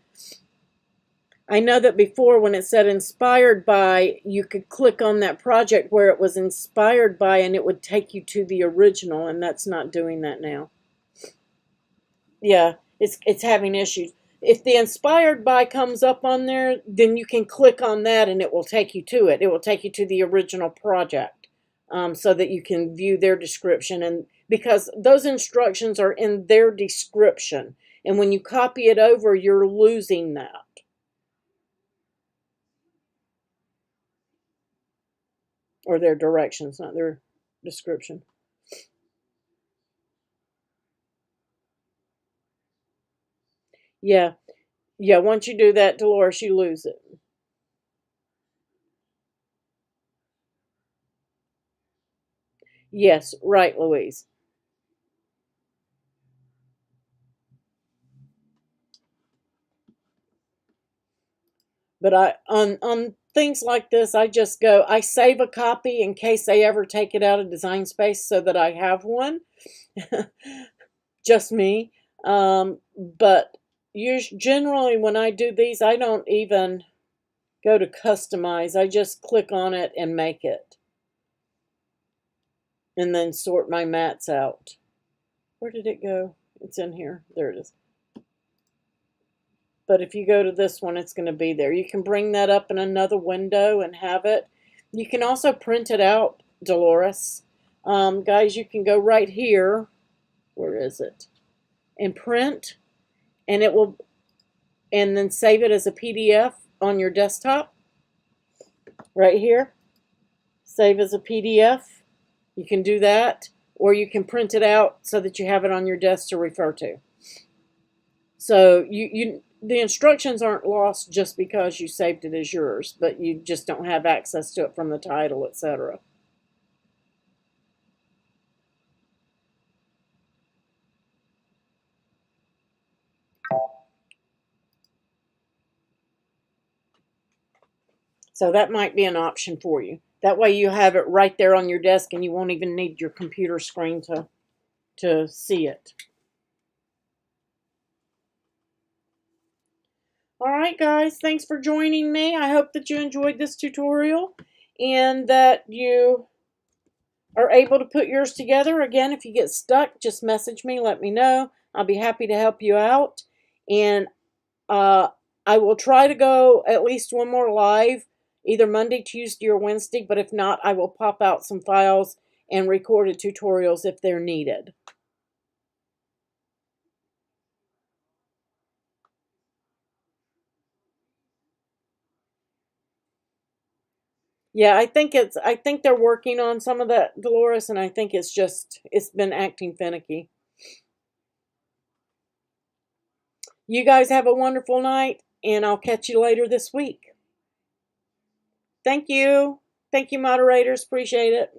I know that before when it said inspired by, you could click on that project where it was inspired by and it would take you to the original, and that's not doing that now. Yeah, it's having issues. If the inspired by comes up on there, then you can click on that and it will take you to it. It will take you to the original project so that you can view their description. And because those instructions are in their description, and when you copy it over, you're losing that. Or their directions, not their description. Yeah. Yeah, once you do that, Dolores, you lose it. Yes, right, Louise. But on things like this, I just go, I save a copy in case they ever take it out of Design Space so that I have one. Just me. But generally when I do these, I don't even go to customize. I just click on it and make it. And then sort my mats out. Where did it go? It's in here. There it is. But if you go to this one, it's going to be there. You can bring that up in another window and have it. You can also print it out, Dolores. Guys, you can go right here. Where is it? And print, and it will, and then save it as a PDF on your desktop. Right here. Save as a PDF. You can do that, or you can print it out so that you have it on your desk to refer to. So the instructions aren't lost just because you saved it as yours, but you just don't have access to it from the title, etc. So that might be an option for you. That way you have it right there on your desk and you won't even need your computer screen to see it. Alright guys, thanks for joining me. I hope that you enjoyed this tutorial and that you are able to put yours together. Again, if you get stuck, just message me, let me know. I'll be happy to help you out. And I will try to go at least one more live, either Monday, Tuesday, or Wednesday, but if not, I will pop out some files and recorded tutorials if they're needed. Yeah, I think they're working on some of that, Dolores, and I think it's been acting finicky. You guys have a wonderful night, and I'll catch you later this week. Thank you. Thank you, moderators. Appreciate it.